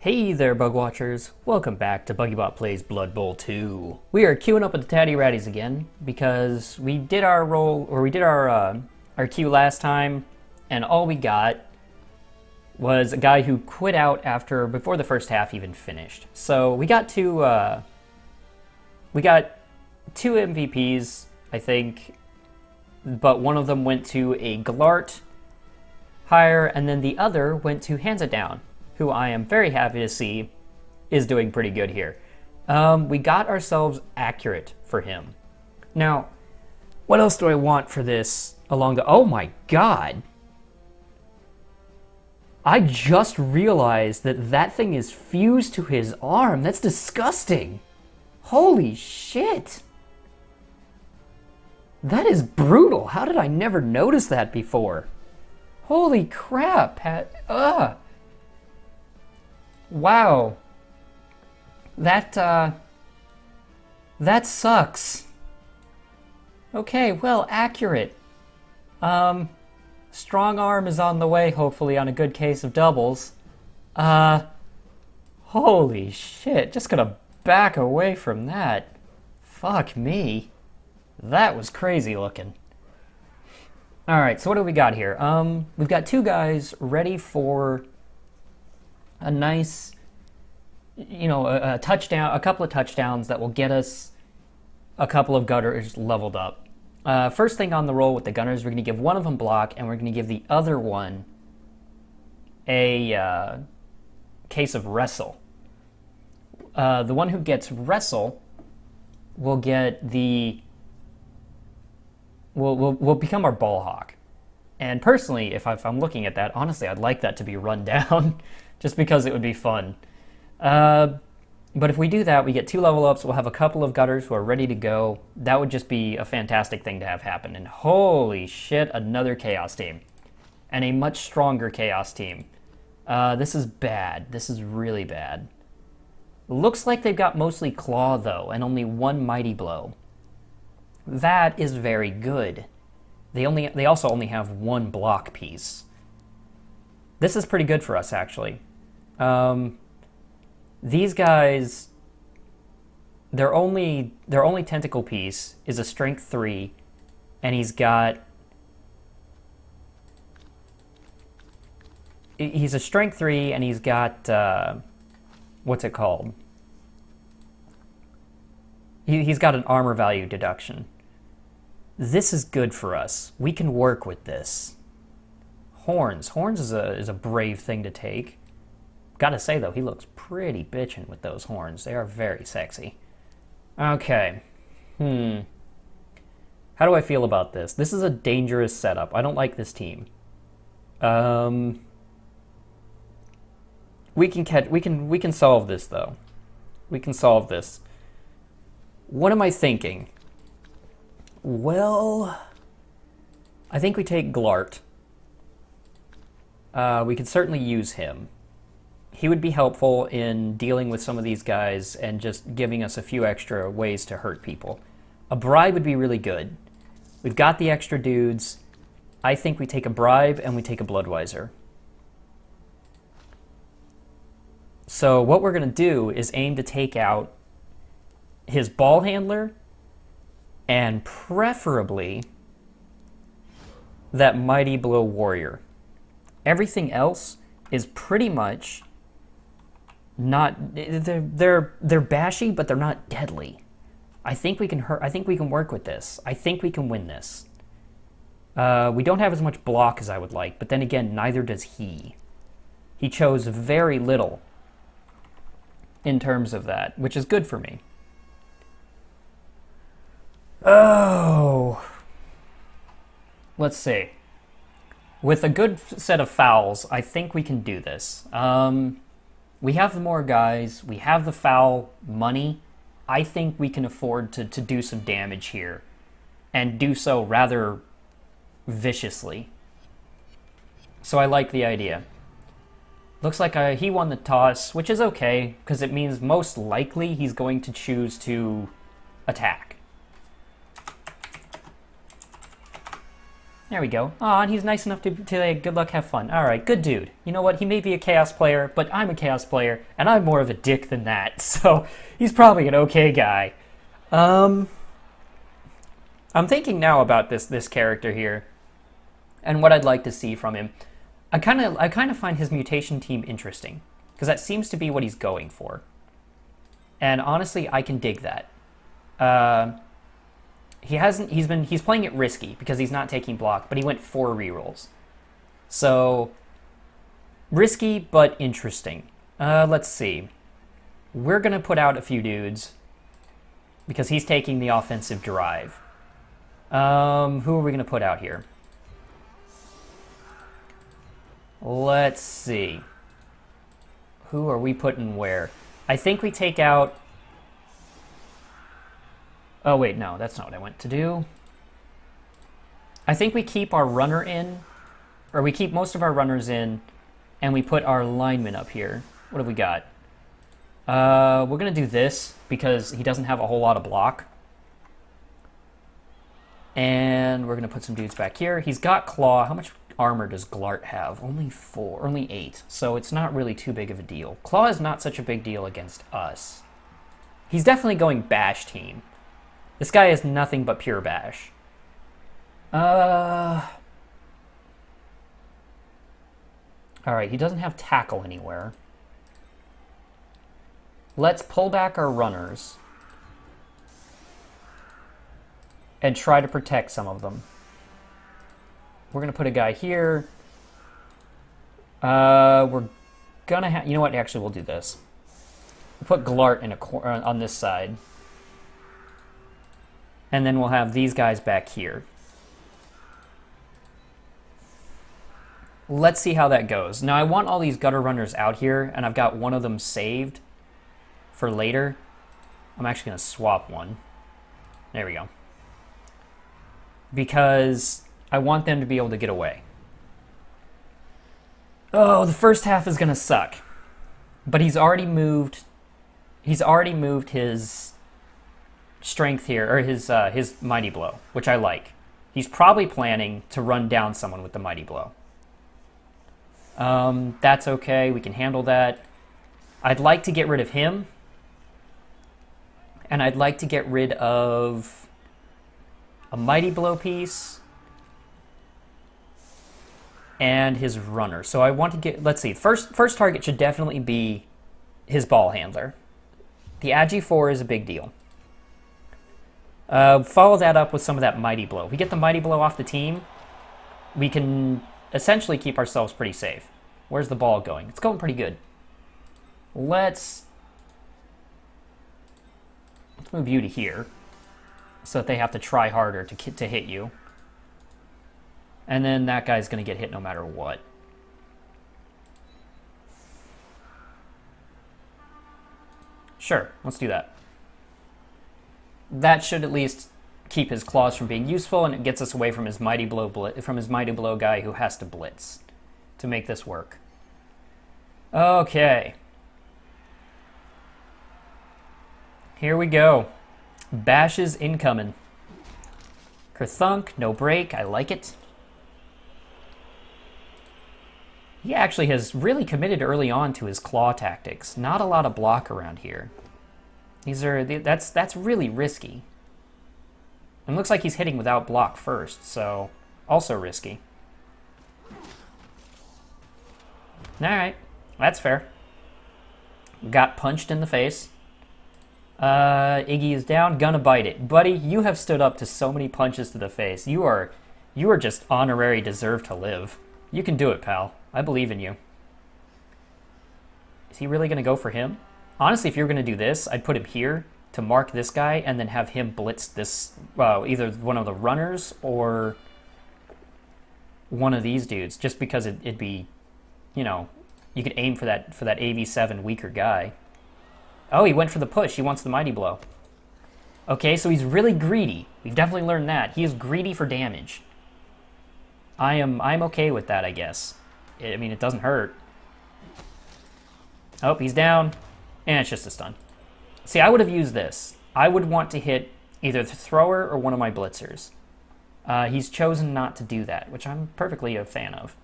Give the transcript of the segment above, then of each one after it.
Hey there, Bug Watchers! Welcome back to BuggyBot Plays Blood Bowl 2. We are queuing up with the Tatty Ratties again because we did our our queue last time, and all we got was a guy who quit out before the first half even finished. So we got two MVPs, I think, but one of them went to a Glart hire, and then the other went to Hands It Down, who I am very happy to see is doing pretty good here. We got ourselves accurate for him. Now, what else do I want for this along the... Oh my god! I just realized that that thing is fused to his arm. That's disgusting! Holy shit! That is brutal! How did I never notice that before? Holy crap! Ugh! Wow. That sucks. Okay, well, accurate. Strong arm is on the way, hopefully, on a good case of doubles. Holy shit, just gonna back away from that. Fuck me. That was crazy looking. Alright, so what do we got here? We've got two guys ready for a nice, a touchdown, a couple of touchdowns that will get us a couple of gunners leveled up. First thing on the roll with the gunners, we're going to give one of them block, and we're going to give the other one a case of wrestle. The one who gets wrestle will get will become our ball hawk. And personally, if I'm looking at that, honestly, I'd like that to be run down. Just because it would be fun. But if we do that, we get 2 level ups, we'll have a couple of gutters who are ready to go. That would just be a fantastic thing to have happen. And holy shit, another Chaos team. And a much stronger Chaos team. This is bad. This is really bad. Looks like they've got mostly Claw, though, and only 1 Mighty Blow. That is very good. They also only have 1 block piece. This is pretty good for us, actually. These guys, their only tentacle piece is a strength 3, and he's a strength 3, and he's got what's it called? He's got an armor value deduction. This is good for us. We can work with this. Horns. Horns is a brave thing to take. Gotta say, though, he looks pretty bitchin' with those horns. They are very sexy. Okay. How do I feel about this? This is a dangerous setup. I don't like this team. We can solve this, though. We can solve this. What am I thinking? Well, I think we take Glart. We could certainly use him. He would be helpful in dealing with some of these guys and just giving us a few extra ways to hurt people. A bribe would be really good. We've got the extra dudes. I think we take a bribe and we take a Bloodweiser. So what we're going to do is aim to take out his ball handler and preferably that Mighty Blow warrior. Everything else is pretty much not... They're bashy, but they're not deadly. I think we can work with this. I think we can win this. We don't have as much block as I would like, but then again, neither does he. He chose very little in terms of that, which is good for me. Oh. Let's see. With a good set of fouls, I think we can do this. We have more guys. We have the foul money. I think we can afford to do some damage here. And do so rather viciously. So I like the idea. Looks like he won the toss, which is okay, because it means most likely he's going to choose to attack. There we go. Aw, and he's nice enough to good luck, have fun. Alright, good dude. You know what? He may be a Chaos player, but I'm a Chaos player, and I'm more of a dick than that, so he's probably an okay guy. I'm thinking now about this character here, and what I'd like to see from him. I kind of find his mutation team interesting, because that seems to be what he's going for. And honestly, I can dig that. He's playing it risky because he's not taking block, but he went 4 rerolls. So risky but interesting. Let's see. We're gonna put out a few dudes because he's taking the offensive drive. Who are we gonna put out here? Let's see. Who are we putting where? I think we take out... Oh, wait, no, that's not what I went to do. I think we keep our runner in, or we keep most of our runners in, and we put our lineman up here. What have we got? We're going to do this, because he doesn't have a whole lot of block. And we're going to put some dudes back here. He's got Claw. How much armor does Glart have? Only 4, only 8, so it's not really too big of a deal. Claw is not such a big deal against us. He's definitely going Bash team. This guy is nothing but pure bash. Alright, he doesn't have tackle anywhere. Let's pull back our runners and try to protect some of them. We're going to put a guy here. We're going to have... You know what? Actually, we'll do this. We'll put Glart in on this side. And then we'll have these guys back here. Let's see how that goes. Now, I want all these gutter runners out here, and I've got one of them saved for later. I'm actually going to swap one. There we go. Because I want them to be able to get away. Oh, the first half is going to suck. But he's already moved his strength here, or his mighty blow, which I like. He's probably planning to run down someone with the mighty blow. That's okay, we can handle that. I'd like to get rid of him, and I'd like to get rid of a mighty blow piece and his runner. So I want to get, let's see, first target should definitely be his ball handler. The Agi 4 is a big deal. Follow that up with some of that mighty blow. If we get the mighty blow off the team, we can essentially keep ourselves pretty safe. Where's the ball going? It's going pretty good. Let's move you to here so that they have to try harder to hit you. And then that guy's going to get hit no matter what. Sure, let's do that. That should at least keep his claws from being useful, and it gets us away from his mighty blow guy who has to blitz to make this work. Okay. Here we go. Bash is incoming. Kerthunk, no break, I like it. He actually has really committed early on to his claw tactics. Not a lot of block around here. That's really risky. And looks like he's hitting without block first, so also risky. Alright, that's fair. Got punched in the face. Iggy is down, gonna bite it. Buddy, you have stood up to so many punches to the face. You are just honorary deserve to live. You can do it, pal. I believe in you. Is he really gonna go for him? Honestly, if you were going to do this, I'd put him here to mark this guy and then have him blitz this, either one of the runners or one of these dudes, just because it'd be, you know, you could aim for that AV7 weaker guy. Oh, he went for the push. He wants the mighty blow. Okay, so he's really greedy. We've definitely learned that. He is greedy for damage. I'm okay with that, I guess. I mean, it doesn't hurt. Oh, he's down. And it's just a stun. See, I would have used this. I would want to hit either the thrower or one of my blitzers. He's chosen not to do that, which I'm perfectly a fan of.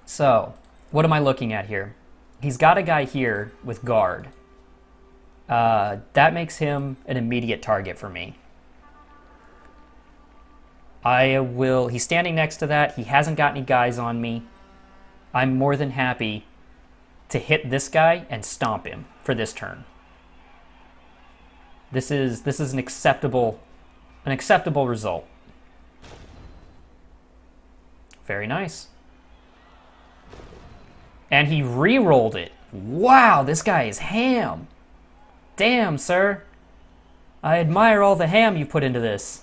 So, what am I looking at here? He's got a guy here with guard. That makes him an immediate target for me. He's standing next to that. He hasn't got any guys on me. I'm more than happy to hit this guy and stomp him for this turn. This is an acceptable result. Very nice. And he re-rolled it. Wow, this guy is ham. Damn, sir. I admire all the ham you put into this.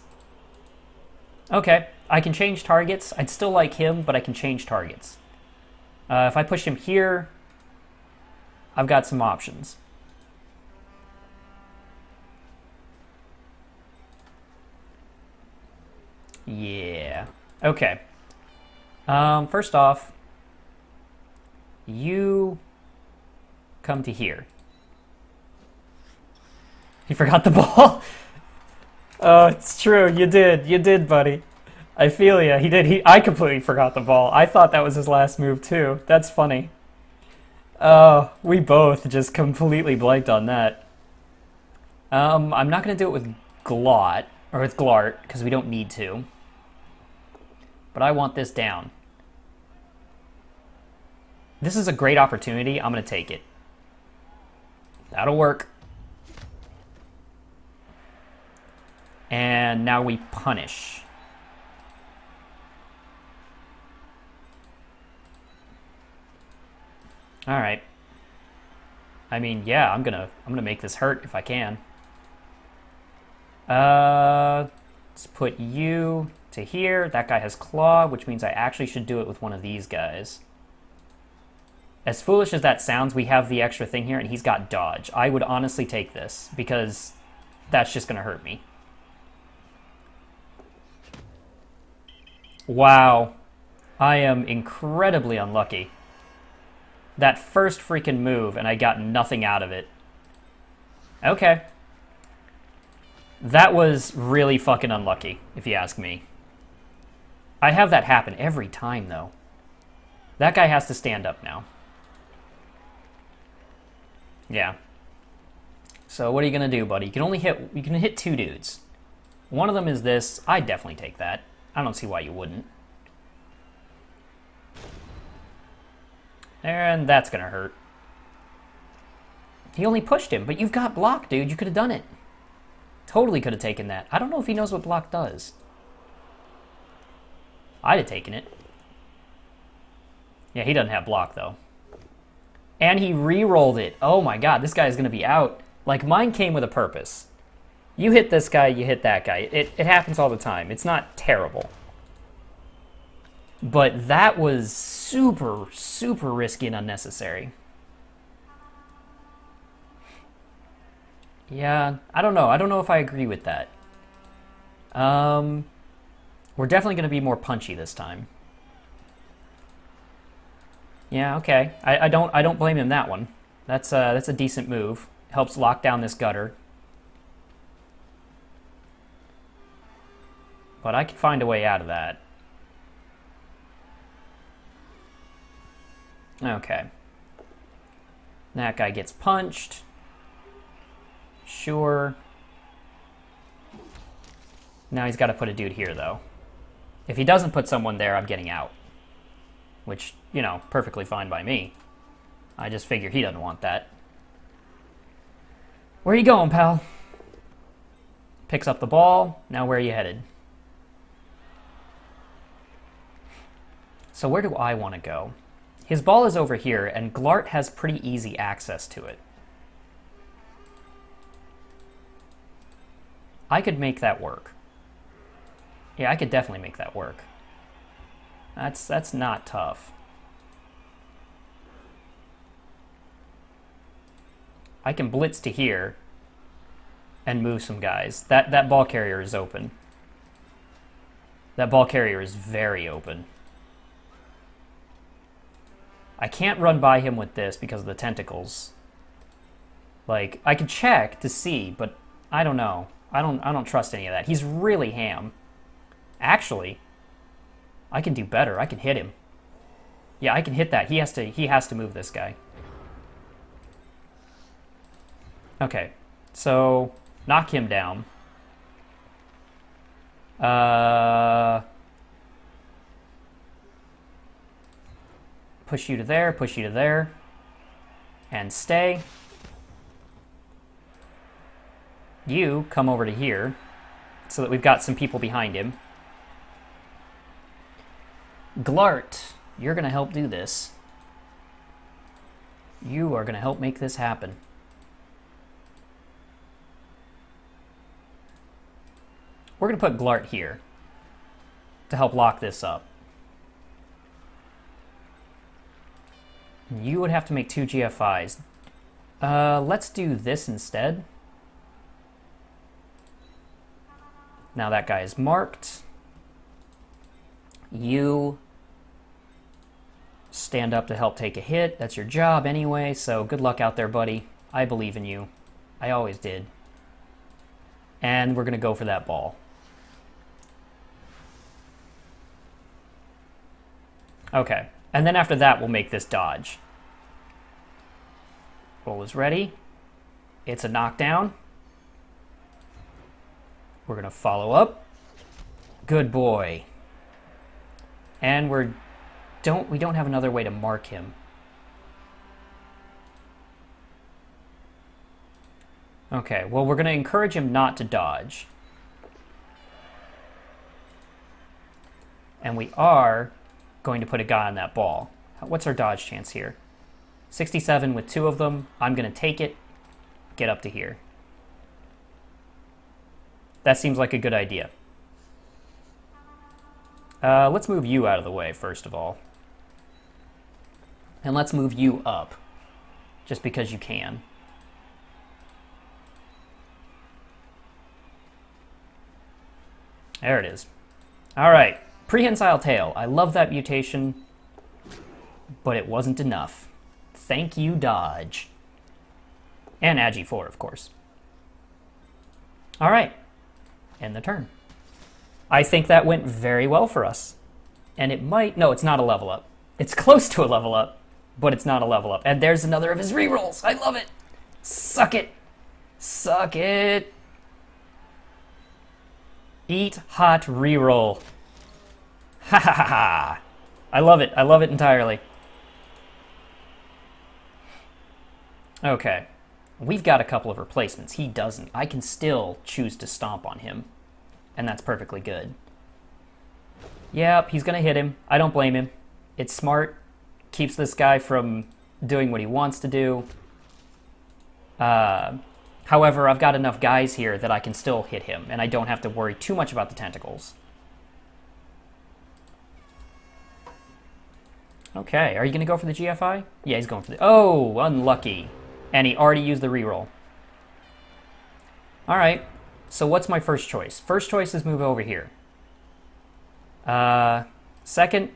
Okay, I can change targets. I'd still like him, but I can change targets. If I push him here, I've got some options. Yeah. Okay. First off, you come to here. He forgot the ball. Oh, it's true. You did, buddy. I feel ya. He did. I completely forgot the ball. I thought that was his last move too. That's funny. Oh, we both just completely blanked on that. I'm not gonna do it with Glot or with Glart because we don't need to. But I want this down. This is a great opportunity. I'm gonna take it. That'll work. And now we punish. All right. I mean, yeah, I'm gonna make this hurt if I can. Let's put you to here. That guy has claw, which means I actually should do it with one of these guys. As foolish as that sounds, we have the extra thing here, and he's got dodge. I would honestly take this because that's just gonna hurt me. Wow, I am incredibly unlucky. That first freaking move, and I got nothing out of it. Okay. That was really fucking unlucky, if you ask me. I have that happen every time, though. That guy has to stand up now. Yeah. So what are you gonna do, buddy? You can hit two dudes. One of them is this. I'd definitely take that. I don't see why you wouldn't. And that's gonna hurt. He only pushed him, but you've got block, dude. You could have done it. Totally could have taken that. I don't know if he knows what block does. I'd have taken it. Yeah, he doesn't have block, though. And he re-rolled it. Oh my god, this guy is gonna be out. Like, mine came with a purpose. You hit this guy, you hit that guy. It happens all the time. It's not terrible. But that was super, super risky and unnecessary. Yeah, I don't know. I don't know if I agree with that. We're definitely going to be more punchy this time. Yeah, okay. I don't blame him that one. That's a decent move. Helps lock down this gutter. But I can find a way out of that. Okay. That guy gets punched. Sure. Now he's got to put a dude here, though. If he doesn't put someone there, I'm getting out. Which, you know, perfectly fine by me. I just figure he doesn't want that. Where are you going, pal? Picks up the ball. Now where are you headed? So where do I want to go? His ball is over here, and Glart has pretty easy access to it. I could make that work. Yeah, I could definitely make that work. That's not tough. I can blitz to here and move some guys. That ball carrier is open. That ball carrier is very open. I can't run by him with this because of the tentacles. Like, I could check to see, but I don't know. I don't trust any of that. He's really ham. Actually, I can do better. I can hit him. Yeah, I can hit that. He has to move this guy. Okay. So, knock him down. Push you to there, push you to there. And stay. You come over to here so that we've got some people behind him. Glart, you're going to help do this. You are going to help make this happen. We're going to put Glart here to help lock this up. You would have to make 2 GFIs. Let's do this instead. Now that guy is marked. You stand up to help take a hit. That's your job anyway, so good luck out there, buddy. I believe in you. I always did. And we're going to go for that ball. Okay, and then after that, we'll make this dodge. Roll is ready. It's a knockdown. We're going to follow up. Good boy. And we don't have another way to mark him. Okay, well, we're going to encourage him not to dodge. And we are going to put a guy on that ball. What's our dodge chance here? 67 with 2 of them. I'm going to take it, get up to here. That seems like a good idea. Let's move you out of the way, first of all. And let's move you up, just because you can. There it is. All right, prehensile tail. I love that mutation, but it wasn't enough. Thank you, dodge. And Agi 4, of course. All right, end the turn. I think that went very well for us. And it might... No, it's not a level up. It's close to a level up, but it's not a level up. And there's another of his rerolls. I love it. Suck it. Suck it. Eat hot reroll. Ha ha ha ha. I love it. I love it entirely. Okay. We've got a couple of replacements. He doesn't. I can still choose to stomp on him. And that's perfectly good. Yep, he's going to hit him. I don't blame him. It's smart. Keeps this guy from doing what he wants to do. However, I've got enough guys here that I can still hit him, and I don't have to worry too much about the tentacles. Okay, are you going to go for the GFI? Yeah, he's going for the... Oh, unlucky. And he already used the reroll. All right. So what's my first choice? First choice is move over here. Second,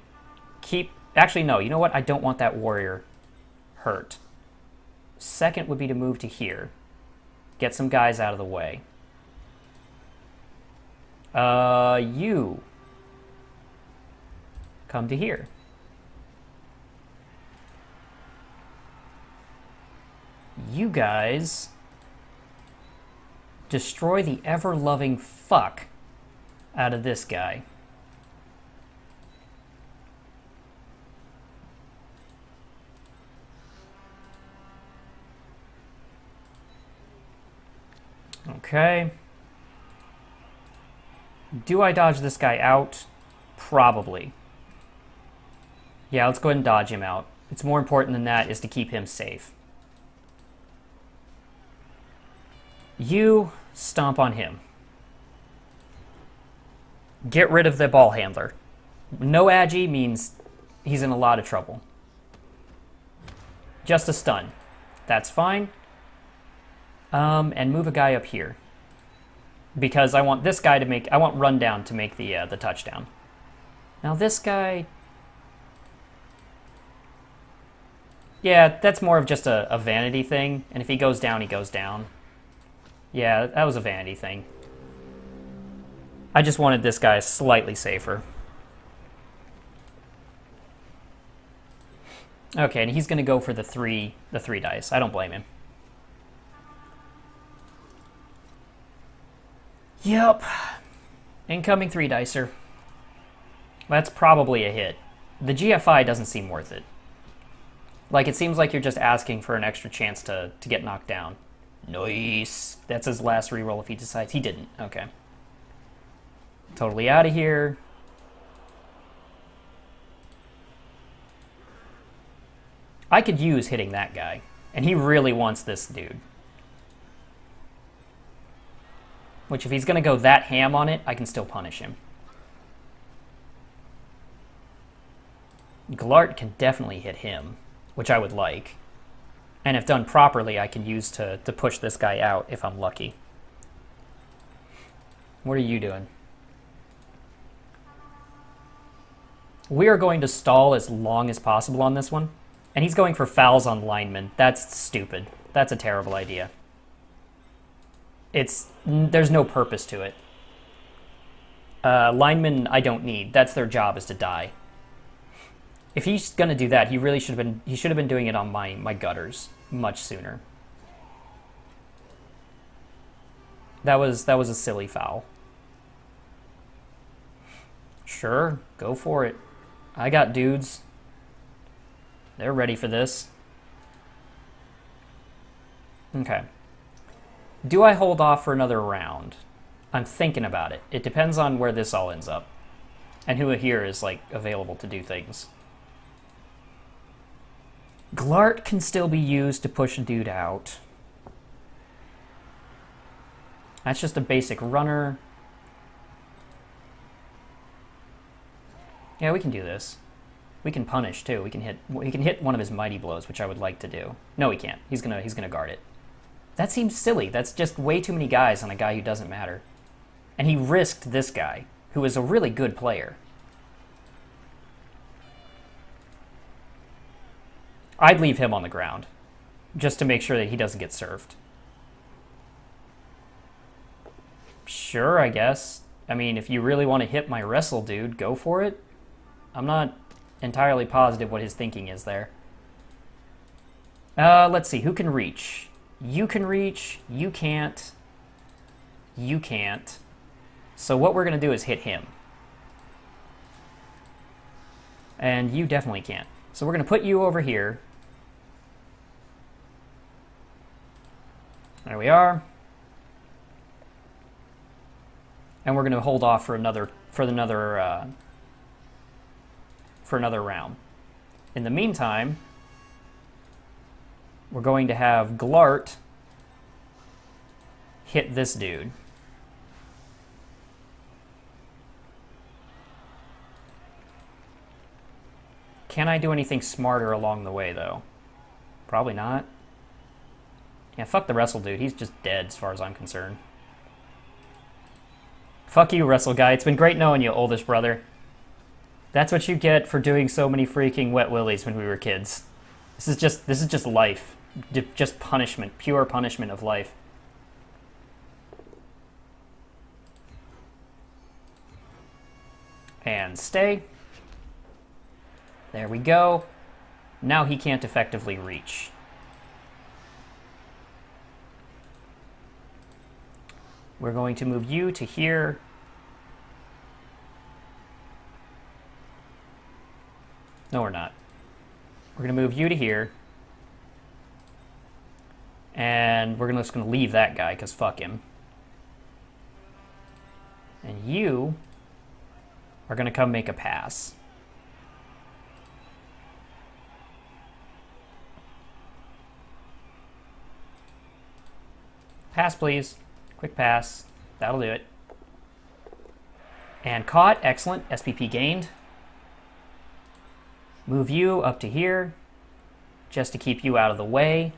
keep... Actually, no. You know what? I don't want that warrior hurt. Second would be to move to here. Get some guys out of the way. You. Come to here. You guys... destroy the ever-loving fuck out of this guy. Okay. Do I dodge this guy out? Probably. Yeah, let's go ahead and dodge him out. It's more important than that is to keep him safe. You stomp on him. Get rid of the ball handler. No Agi means he's in a lot of trouble. Just a stun. That's fine. And move a guy up here. Because I want this guy to make... I want Rundown to make the touchdown. Now this guy... Yeah, that's more of just a vanity thing. And if he goes down, he goes down. Yeah, that was a vanity thing. I just wanted this guy slightly safer. Okay, and he's going to go for the three dice. I don't blame him. Yep. Incoming 3-dicer. That's probably a hit. The GFI doesn't seem worth it. Like, it seems like you're just asking for an extra chance to get knocked down. Nice. That's his last reroll if he decides. He didn't. Okay. Totally out of here. I could use hitting that guy. And he really wants this dude. Which, if he's going to go that ham on it, I can still punish him. Glart can definitely hit him, which I would like. And if done properly, I can use to push this guy out if I'm lucky. What are you doing? We are going to stall as long as possible on this one. And he's going for fouls on linemen. That's stupid. That's a terrible idea. There's no purpose to it. Linemen, I don't need. That's their job, is to die. If he's gonna do that, he really should have been. He should have been doing it on my gutters much sooner. That was a silly foul. Sure, go for it. I got dudes. They're ready for this. Okay. Do I hold off for another round? I'm thinking about it. It depends on where this all ends up. And who here is, like, available to do things. Glart can still be used to push a dude out. That's just a basic runner. Yeah, we can do this. We can punish too. We can hit one of his mighty blows, which I would like to do. No, he can't. He's gonna guard it. That seems silly. That's just way too many guys on a guy who doesn't matter. And he risked this guy, who is a really good player. I'd leave him on the ground, just to make sure that he doesn't get served. Sure, I guess. I mean, if you really want to hit my wrestle dude, go for it. I'm not entirely positive what his thinking is there. Let's see, who can reach? You can reach, you can't, you can't. So what we're going to do is hit him. And you definitely can't. So we're going to put you over here. There we are. And we're going to hold off for another round. In the meantime, we're going to have Glart hit this dude. Can I do anything smarter along the way, though? Probably not. Yeah, fuck the wrestle dude. He's just dead as far as I'm concerned. Fuck you, wrestle guy. It's been great knowing you, oldest brother. That's what you get for doing so many freaking wet willies when we were kids. This is just life. Just punishment. Pure punishment of life. And stay. There we go. Now he can't effectively reach. We're going to move you to here. No, we're not. We're going to move you to here. And we're just going to leave that guy, because fuck him. And you are going to come make a pass. Pass, please. Quick pass. That'll do it. And caught. Excellent. SPP gained. Move you up to here, just to keep you out of the way.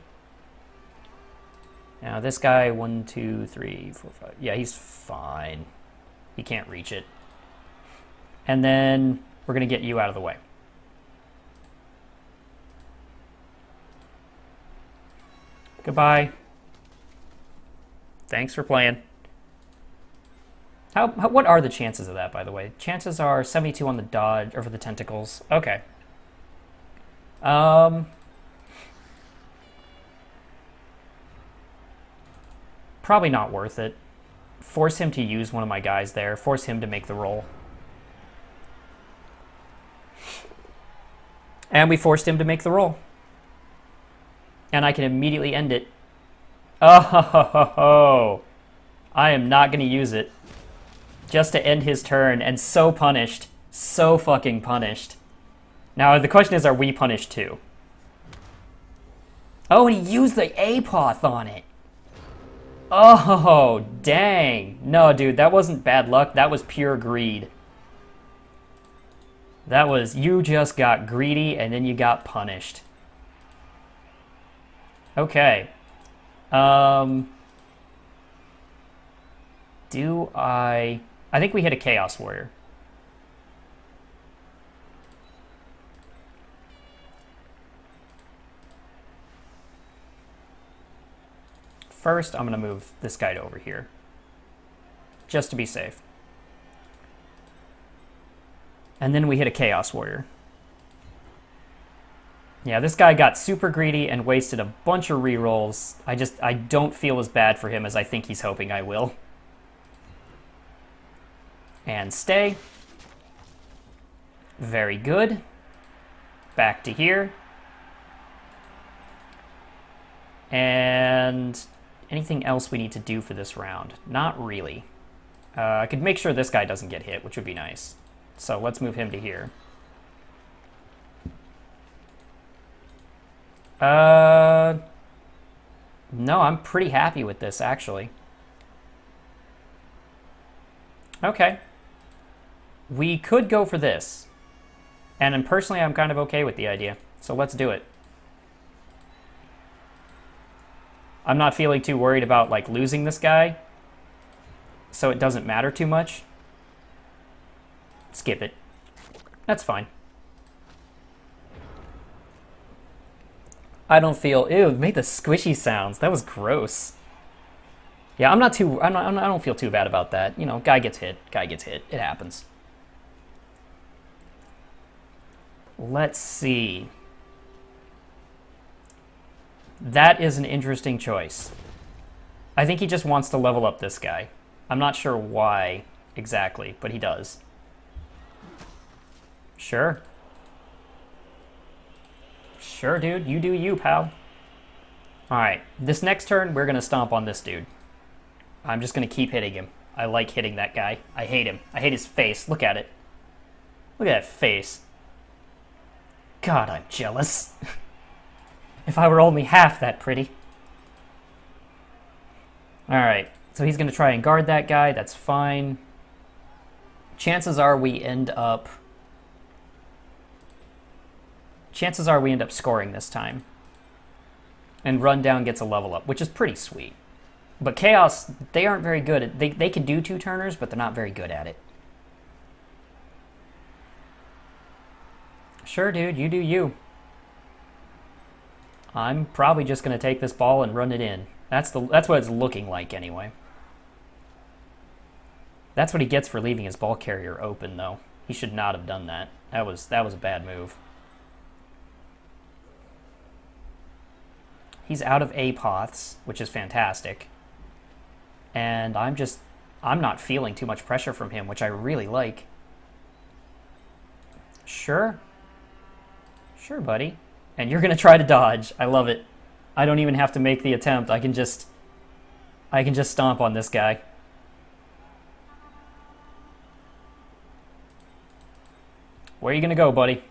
Now this guy, 1, 2, 3, 4, 5. Yeah, he's fine. He can't reach it. And then we're going to get you out of the way. Goodbye. Thanks for playing. What are the chances of that, by the way? Chances are 72 on the dodge, or for the tentacles. Okay. Probably not worth it. Force him to use one of my guys there. Force him to make the roll. And we forced him to make the roll. And I can immediately end it. Oh, I am not going to use it. Just to end his turn, and so punished. So fucking punished. Now, the question is, are we punished too? Oh, and he used the Apoth on it. Oh, dang. No, dude, that wasn't bad luck. That was pure greed. That was, you just got greedy, and then you got punished. Okay. I think we hit a Chaos Warrior. First, I'm going to move this guy over here. Just to be safe. And then we hit a Chaos Warrior. Yeah, this guy got super greedy and wasted a bunch of rerolls. I don't feel as bad for him as I think he's hoping I will. And stay. Very good. Back to here. And anything else we need to do for this round? Not really. I could make sure this guy doesn't get hit, which would be nice. So let's move him to here. No, I'm pretty happy with this, actually. Okay. We could go for this. And personally, I'm kind of okay with the idea. So let's do it. I'm not feeling too worried about, like, losing this guy. So it doesn't matter too much. Skip it. That's fine. I don't feel... Ew, it made the squishy sounds. That was gross. Yeah, I don't feel too bad about that. You know, guy gets hit. It happens. Let's see. That is an interesting choice. I think he just wants to level up this guy. I'm not sure why exactly, but he does. Sure. Sure, dude. You do you, pal. Alright, this next turn, we're going to stomp on this dude. I'm just going to keep hitting him. I like hitting that guy. I hate him. I hate his face. Look at it. Look at that face. God, I'm jealous. If I were only half that pretty. Alright, so he's going to try and guard that guy. That's fine. Chances are we end up scoring this time. And Rundown gets a level up, which is pretty sweet. But Chaos, they aren't very good at... They can do two-turners, but they're not very good at it. Sure, dude, you do you. I'm probably just going to take this ball and run it in. That's what it's looking like, anyway. That's what he gets for leaving his ball carrier open, though. He should not have done that. That was a bad move. He's out of Apoths, which is fantastic. And I'm not feeling too much pressure from him, which I really like. Sure. Sure, buddy. And you're going to try to dodge. I love it. I don't even have to make the attempt. I can just stomp on this guy. Where are you going to go, buddy?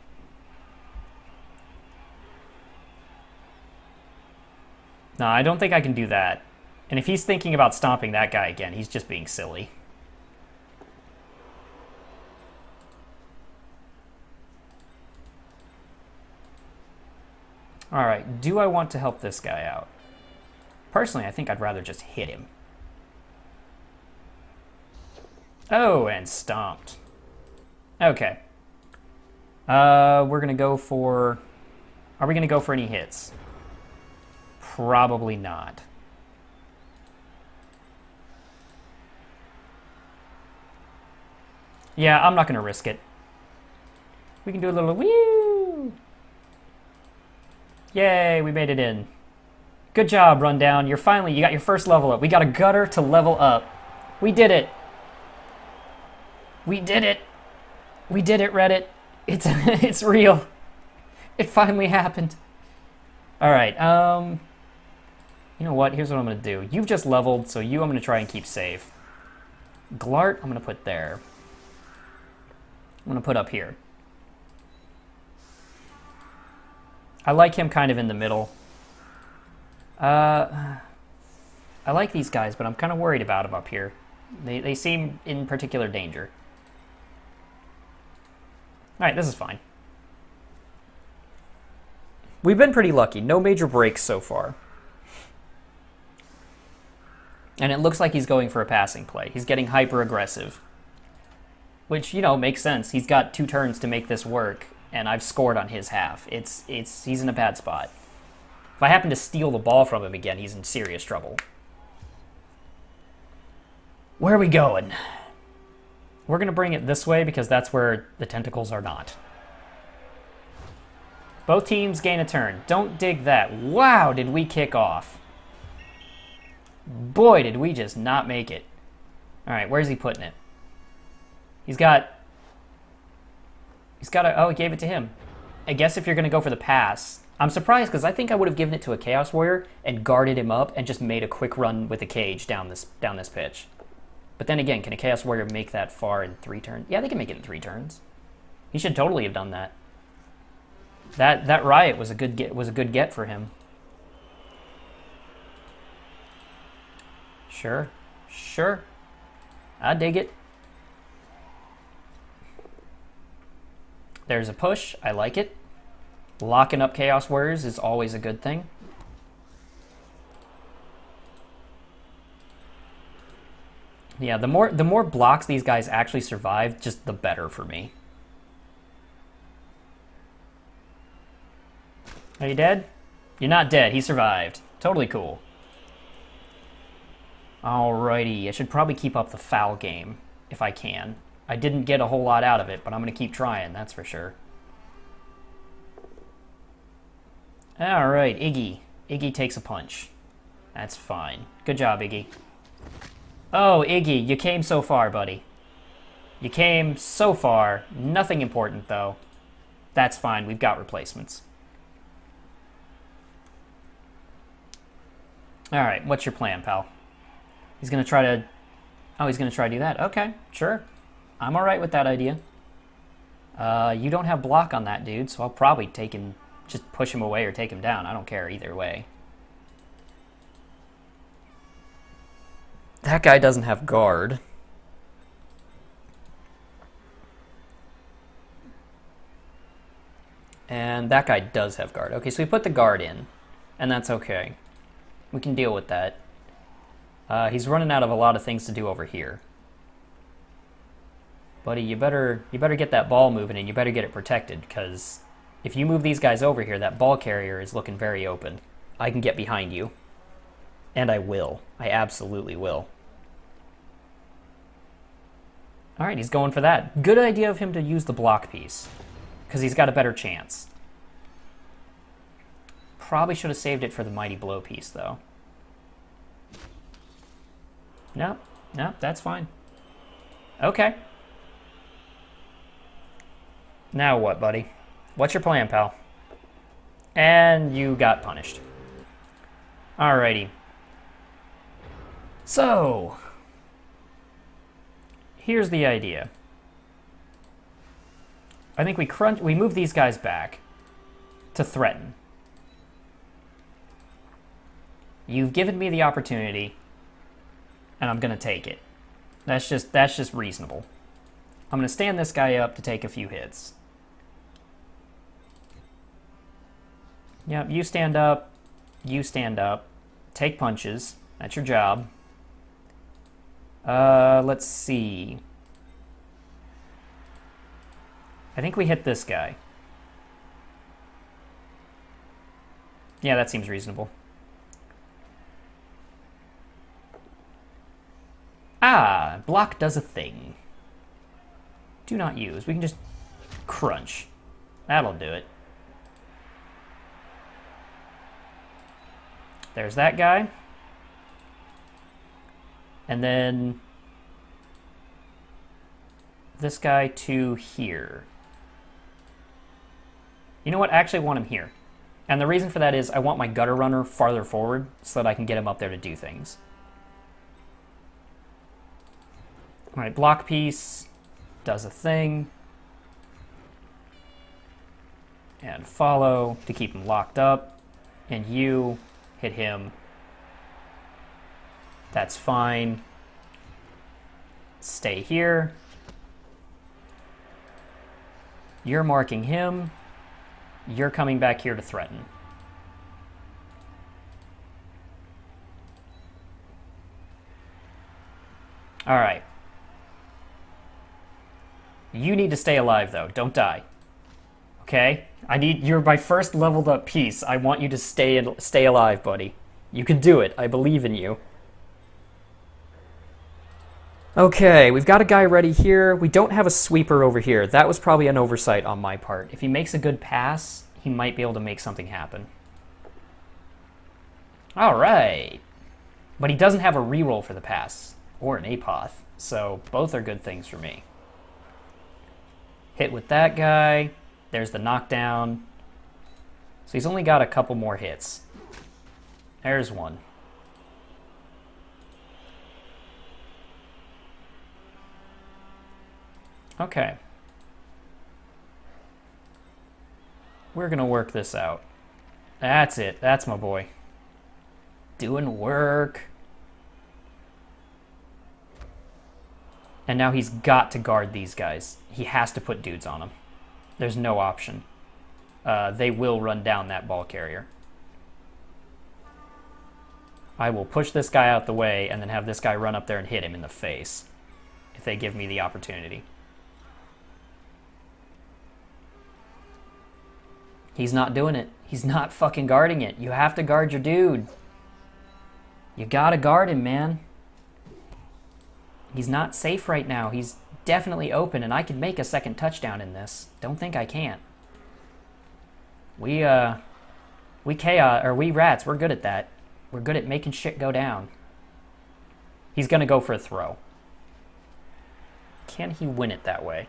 No, I don't think I can do that. And if he's thinking about stomping that guy again, he's just being silly. Alright, do I want to help this guy out? Personally, I think I'd rather just hit him. Oh, and stomped. Okay. We're gonna go for... Are we gonna go for any hits? Probably not. Yeah, I'm not going to risk it. We can do a little woo! Yay, we made it in. Good job, Rundown. You got your first level up. We got a gutter to level up. We did it. We did it. We did it, Reddit. It's real. It finally happened. All right. You know what? Here's what I'm going to do. You've just leveled, so I'm going to try and keep safe. Glart, I'm going to put there. I'm going to put up here. I like him kind of in the middle. I like these guys, but I'm kind of worried about them up here. They seem in particular danger. Alright, this is fine. We've been pretty lucky. No major breaks so far. And it looks like he's going for a passing play. He's getting hyper-aggressive. Which, you know, makes sense. He's got 2 turns to make this work, and I've scored on his half. He's in a bad spot. If I happen to steal the ball from him again, he's in serious trouble. Where are we going? We're going to bring it this way because that's where the tentacles are not. Both teams gain a turn. Don't dig that. Wow, did we kick off. Boy, did we just not make it. All right, where's he putting it? He's got a... Oh, he gave it to him. I guess if you're going to go for the pass... I'm surprised because I think I would have given it to a Chaos Warrior and guarded him up and just made a quick run with the cage down this pitch. But then again, can a Chaos Warrior make that far in 3 turns? Yeah, they can make it in 3 turns. He should totally have done that. That riot was a good get for him. Sure. I dig it. There's a push. I like it. Locking up Chaos Warriors is always a good thing. Yeah, the more blocks these guys actually survive, just the better for me. Are you dead? You're not dead. He survived. Totally cool. Alrighty, I should probably keep up the foul game if I can. I didn't get a whole lot out of it, but I'm going to keep trying, that's for sure. Alright, Iggy. Iggy takes a punch. That's fine. Good job, Iggy. Oh, Iggy, you came so far, buddy. You came so far. Nothing important, though. That's fine. We've got replacements. Alright, what's your plan, pal? He's going to try to... Oh, he's going to try to do that. Okay, sure. I'm alright with that idea. You don't have block on that dude, so I'll probably take him... Just push him away or take him down. I don't care either way. That guy doesn't have guard. And that guy does have guard. Okay, so we put the guard in, and that's okay. We can deal with that. He's running out of a lot of things to do over here. Buddy, you better get that ball moving, and you better get it protected, because if you move these guys over here, that ball carrier is looking very open. I can get behind you. And I will. I absolutely will. Alright, he's going for that. Good idea of him to use the block piece, because he's got a better chance. Probably should have saved it for the Mighty Blow piece, though. No, that's fine. Okay. Now what, buddy? What's your plan, pal? And you got punished. Alrighty. So, here's the idea. I think we move these guys back to threaten. You've given me the opportunity, and I'm gonna take it. That's just reasonable. I'm gonna stand this guy up to take a few hits. Yep, you stand up, take punches. That's your job. Let's see. I think we hit this guy. Yeah, that seems reasonable. Ah, block does a thing. Do not use. We can just crunch. That'll do it. There's that guy. And then this guy to here. You know what? I actually want him here. And the reason for that is I want my gutter runner farther forward so that I can get him up there to do things. All right, block piece does a thing. And follow to keep him locked up. And you hit him. That's fine. Stay here. You're marking him. You're coming back here to threaten. All right. You need to stay alive, though. Don't die. Okay? You're my first leveled up piece. I want you to stay alive, buddy. You can do it. I believe in you. Okay, we've got a guy ready here. We don't have a sweeper over here. That was probably an oversight on my part. If he makes a good pass, he might be able to make something happen. All right. But he doesn't have a reroll for the pass, or an apoth, so both are good things for me. Hit with that guy. There's the knockdown. So he's only got a couple more hits. There's one. Okay. We're gonna work this out. That's it. That's my boy. Doing work. And now he's got to guard these guys. He has to put dudes on them. There's no option. They will run down that ball carrier. I will push this guy out the way and then have this guy run up there and hit him in the face if they give me the opportunity. He's not doing it. He's not fucking guarding it. You have to guard your dude. You gotta guard him, man. He's not safe right now. He's definitely open, and I can make a second touchdown in this. Don't think I can't. We rats, we're good at that. We're good at making shit go down. He's gonna go for a throw. Can he win it that way?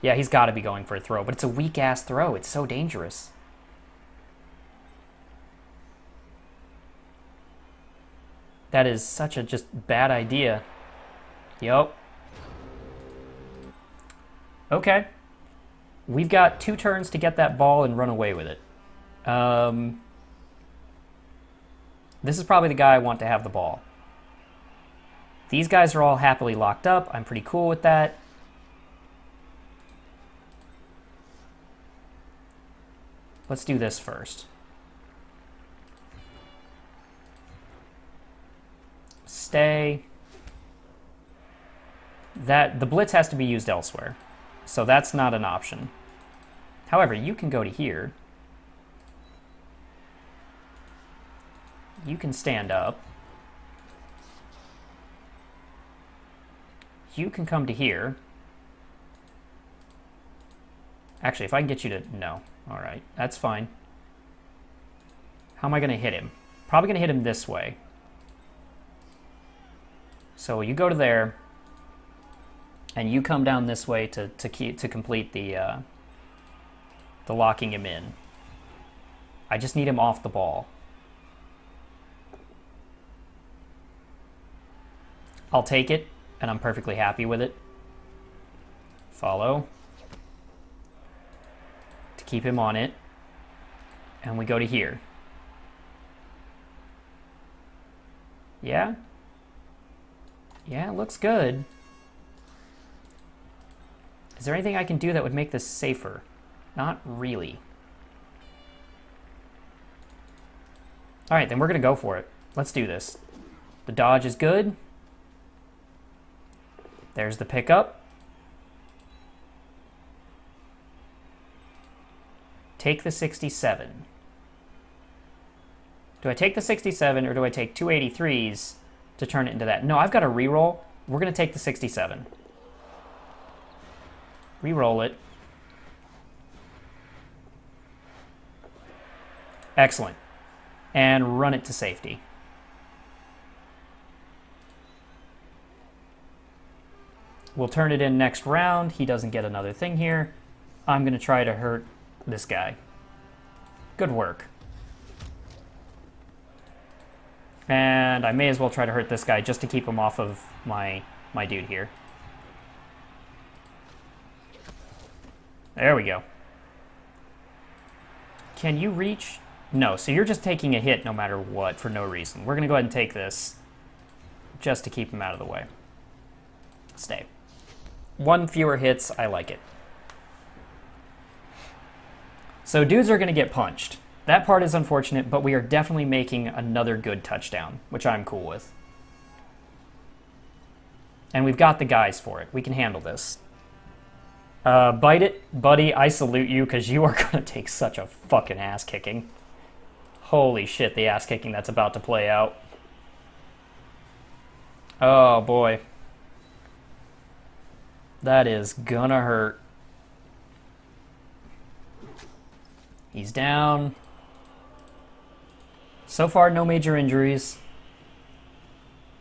Yeah, he's got to be going for a throw, but it's a weak-ass throw. It's so dangerous. That is such a just bad idea. Yup. Okay. We've got 2 turns to get that ball and run away with it. This is probably the guy I want to have the ball. These guys are all happily locked up. I'm pretty cool with that. Let's do this first. Stay. The blitz has to be used elsewhere, so that's not an option. However, you can go to here. You can stand up. You can come to here. Actually, if I can get you to... No. All right. That's fine. How am I going to hit him? Probably going to hit him this way. So you go to there, and you come down this way to complete the locking him in. I just need him off the ball. I'll take it, and I'm perfectly happy with it. Follow. To keep him on it. And we go to here. Yeah? Yeah, it looks good. Is there anything I can do that would make this safer? Not really. Alright, then we're going to go for it. Let's do this. The dodge is good. There's the pickup. Take the 67. Do I take the 67 or do I take 283s to turn it into that? No, I've got a reroll. We're going to take the 67. Re-roll it. Excellent. And run it to safety. We'll turn it in next round. He doesn't get another thing here. I'm going to try to hurt this guy. Good work. And I may as well try to hurt this guy just to keep him off of my dude here. There we go. Can you reach? No, so you're just taking a hit no matter what for no reason. We're going to go ahead and take this just to keep him out of the way. Stay. 1 fewer hits, I like it. So dudes are going to get punched. That part is unfortunate, but we are definitely making another good touchdown, which I'm cool with. And we've got the guys for it. We can handle this. Bite it, buddy. I salute you because you are going to take such a fucking ass kicking. Holy shit, the ass kicking that's about to play out. Oh boy. That is gonna hurt. He's down. So far, no major injuries.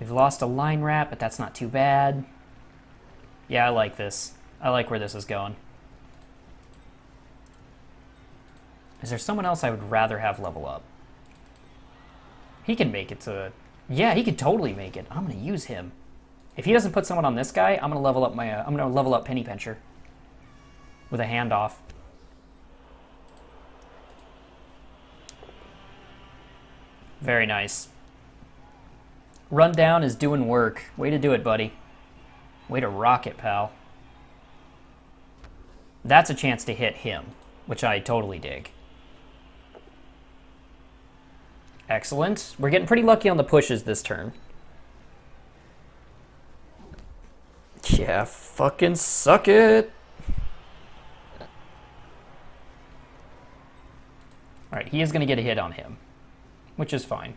We've lost a line rat, but that's not too bad. Yeah, I like this. I like where this is going. Is there someone else I would rather have level up? He can make it to... Yeah, he could totally make it. I'm going to use him. If he doesn't put someone on this guy, I'm going to level up my... I'm going to level up Penny Pincher with a handoff. Very nice. Rundown is doing work. Way to do it, buddy. Way to rock it, pal. That's a chance to hit him, which I totally dig. Excellent. We're getting pretty lucky on the pushes this turn. Yeah, fucking suck it. Alright, he is going to get a hit on him, which is fine.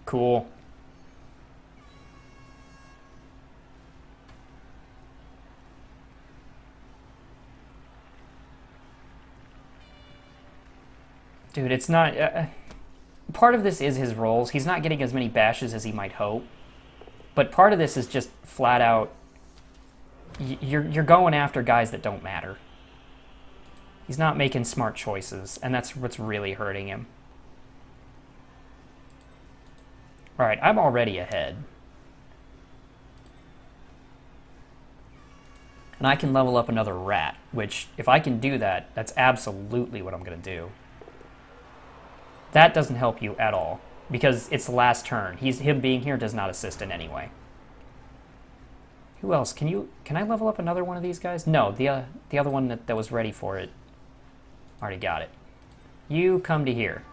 Cool. Dude, it's not... part of this is his rolls. He's not getting as many bashes as he might hope. But part of this is just flat out... You're going after guys that don't matter. He's not making smart choices, and that's what's really hurting him. Alright, I'm already ahead. And I can level up another rat, which, if I can do that, that's absolutely what I'm going to do. That doesn't help you at all, because it's the last turn. Him being here does not assist in any way. Who else? Can I level up another one of these guys? No, the other one that was ready for it. Already got it. You come to here,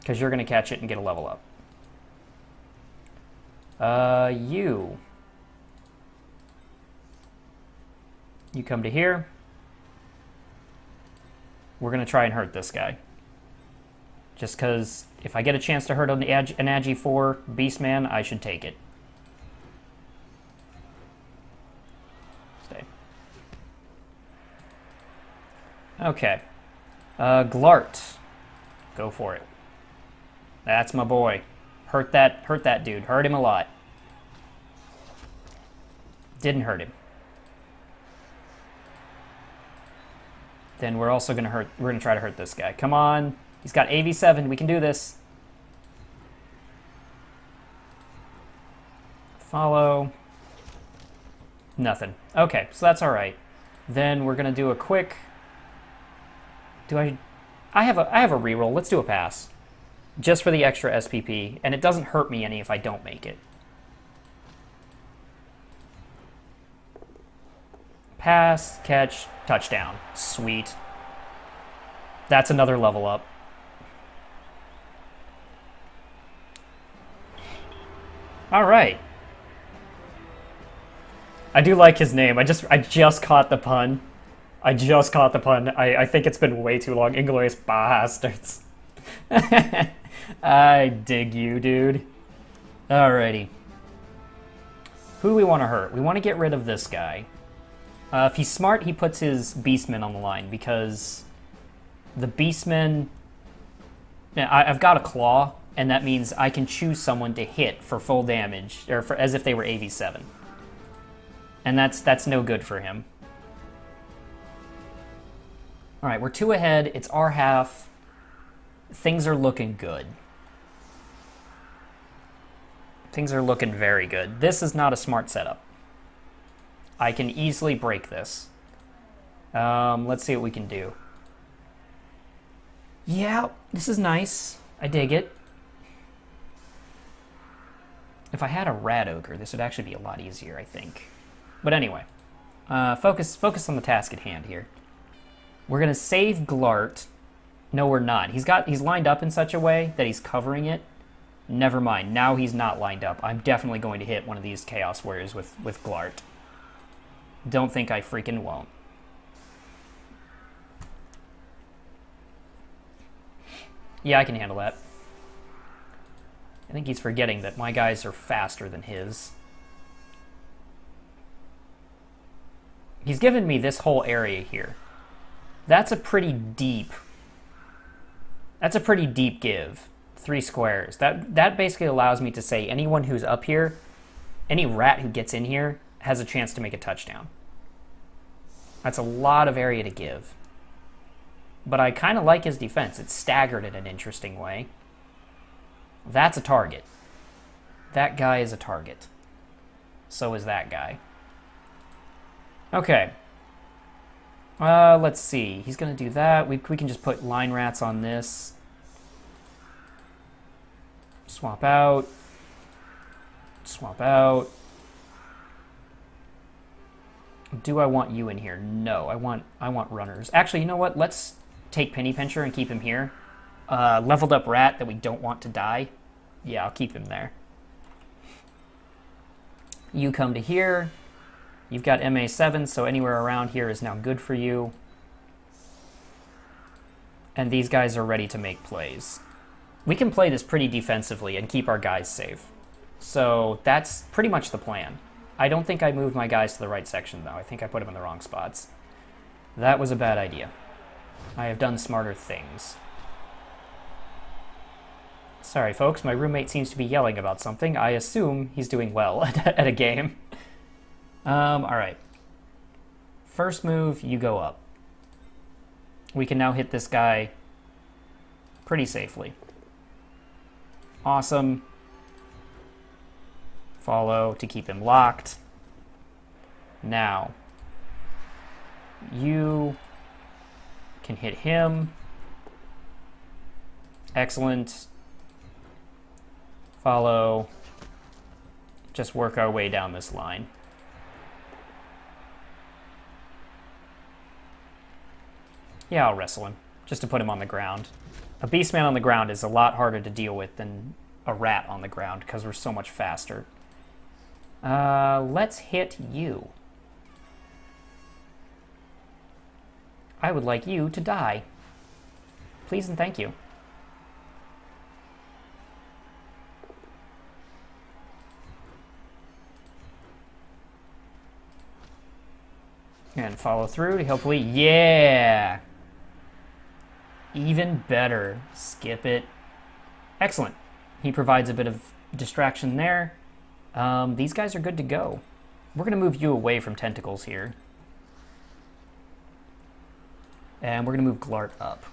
because you're going to catch it and get a level up. You come to here. We're going to try and hurt this guy. Just because if I get a chance to hurt an Agi 4 Beastman, I should take it. Stay. Okay. Glart. Go for it. That's my boy. Hurt that dude. Hurt him a lot. Didn't hurt him. Then we're also going to hurt... We're going to try to hurt this guy. Come on. He's got AV7. We can do this. Follow. Nothing. Okay, so that's all right. Then we're going to do a quick... I have a reroll. Let's do a pass. Just for the extra SPP, and it doesn't hurt me any if I don't make it. Pass, catch, touchdown. Sweet. That's another level up. All right. I do like his name. I just caught the pun. I think it's been way too long. Inglorious bastards. I dig you, dude. Alrighty. Who do we want to hurt? We want to get rid of this guy. If he's smart, he puts his beastmen on the line, because the beastmen... I've got a claw, and that means I can choose someone to hit for full damage, or as if they were AV7. And that's no good for him. Alright, we're 2 ahead. It's our half. Things are looking good. Things are looking very good. This is not a smart setup. I can easily break this. Let's see what we can do. Yeah, this is nice. I dig it. If I had a rat ogre, this would actually be a lot easier, I think. But anyway, focus on the task at hand here. We're gonna save Glart. No, we're not. He's lined up in such a way that he's covering it. Never mind. Now he's not lined up. I'm definitely going to hit one of these Chaos Warriors with Glart. Don't think I freaking won't. Yeah, I can handle that. I think he's forgetting that my guys are faster than his. He's given me this whole area here. That's a pretty deep... That's a pretty deep give. 3 squares. That basically allows me to say anyone who's up here, any rat who gets in here, has a chance to make a touchdown. That's a lot of area to give. But I kind of like his defense. It's staggered in an interesting way. That's a target. That guy is a target. So is that guy. Okay. Let's see. He's going to do that. We can just put line rats on this. Swap out. Swap out. Do I want you in here? No, I want runners. Actually, you know what? Let's take Penny Pincher and keep him here. Leveled up rat that we don't want to die. Yeah, I'll keep him there. You come to here. You've got MA7, so anywhere around here is now good for you. And these guys are ready to make plays. We can play this pretty defensively and keep our guys safe. So that's pretty much the plan. I don't think I moved my guys to the right section, though. I think I put them in the wrong spots. That was a bad idea. I have done smarter things. Sorry, folks. My roommate seems to be yelling about something. I assume he's doing well at a game. Alright. First move, you go up. We can now hit this guy pretty safely. Awesome. Follow to keep him locked. Now, you can hit him. Excellent. Follow. Just work our way down this line. Yeah, I'll wrestle him, just to put him on the ground. A beastman on the ground is a lot harder to deal with than a rat on the ground, because we're so much faster. Let's hit you. I would like you to die. Please and thank you. And follow through to hopefully... Yeah! Even better. Skip it. Excellent. He provides a bit of distraction there. These guys are good to go. We're going to move you away from tentacles here. And we're going to move Glart up.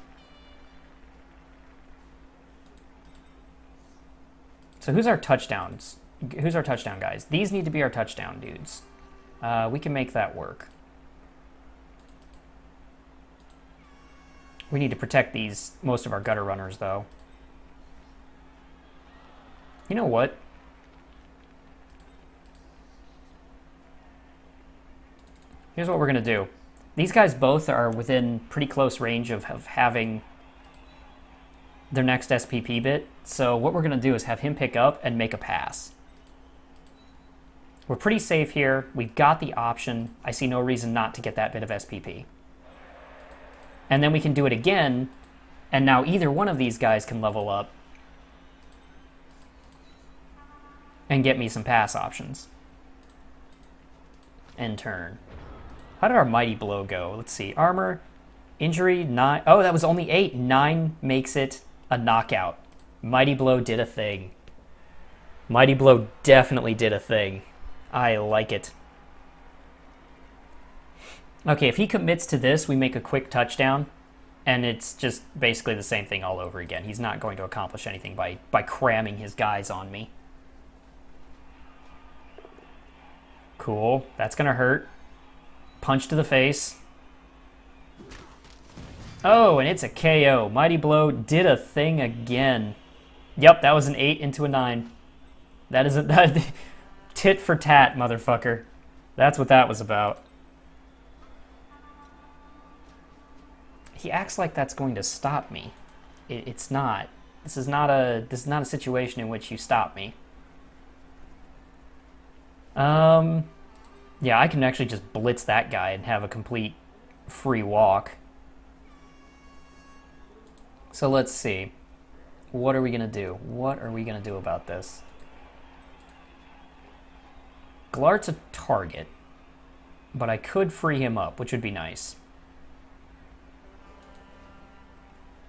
So who's our touchdowns? Who's our touchdown guys? These need to be our touchdown dudes. We can make that work. We need to protect most of our gutter runners, though. You know what? Here's what we're going to do. These guys both are within pretty close range of having their next SPP bit. So what we're going to do is have him pick up and make a pass. We're pretty safe here. We've got the option. I see no reason not to get that bit of SPP. And then we can do it again, and now either one of these guys can level up and get me some pass options. end turn. How did our Mighty Blow go? Let's see. Armor, injury, 9. Oh, that was only 8. 9 makes it a knockout. Mighty Blow did a thing. Mighty Blow definitely did a thing. I like it. Okay, if he commits to this, we make a quick touchdown, and it's just basically the same thing all over again. He's not going to accomplish anything by cramming his guys on me. Cool. That's going to hurt. Punch to the face. Oh, and it's a KO. Mighty Blow did a thing again. Yep, that was an 8 into a 9. That is a tit for tat, motherfucker. That's what that was about. He acts like that's going to stop me. It's not. This is not a situation in which you stop me. Yeah, I can actually just blitz that guy and have a complete free walk. So let's see. What are we gonna do? What are we gonna do about this? Glart's a target, but I could free him up, which would be nice.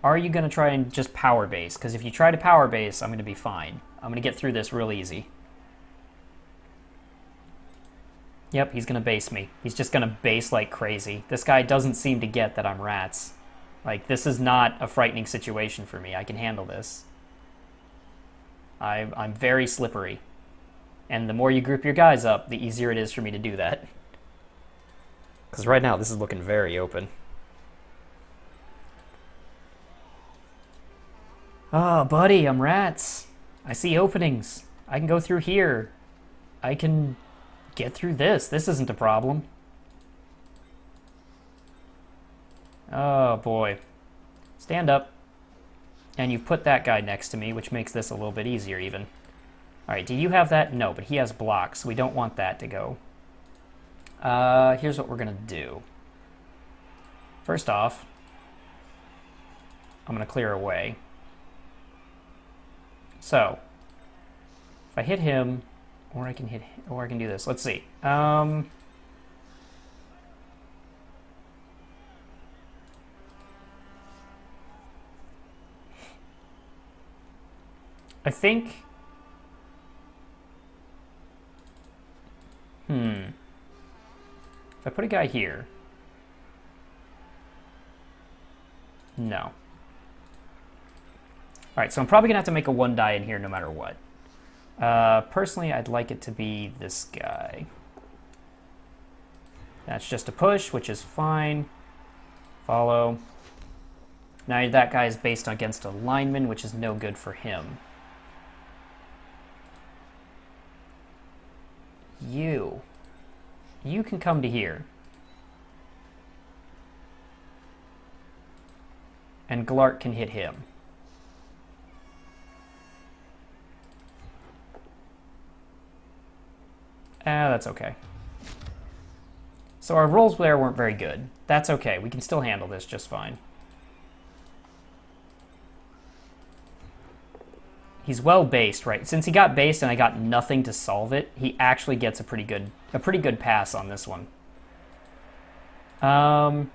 Are you going to try and just power base? Because if you try to power base, I'm going to be fine. I'm going to get through this real easy. Yep, he's going to base me. He's just going to base like crazy. This guy doesn't seem to get that I'm rats. Like, this is not a frightening situation for me. I can handle this. I'm very slippery. And the more you group your guys up, the easier it is for me to do that. Because right now, this is looking very open. Oh, buddy, I'm rats. I see openings. I can go through here. I can get through this. This isn't a problem. Oh, boy. Stand up. And you've put that guy next to me, which makes this a little bit easier, even. All right, do you have that? No, but he has blocks, so we don't want that to go. Here's what we're going to do. First off, I'm going to clear away. So, if I hit him, or I can do this. Let's see. I think. If I put a guy here. No. Alright, so I'm probably going to have to make a 1 die in here no matter what. Personally, I'd like it to be this guy. That's just a push, which is fine. Follow. Now that guy is based against a lineman, which is no good for him. You can come to here. And Glart can hit him. That's okay. So our rolls there weren't very good. That's okay. We can still handle this just fine. He's well based, right? Since he got based and I got nothing to solve it, he actually gets a pretty good pass on this one. Yeah,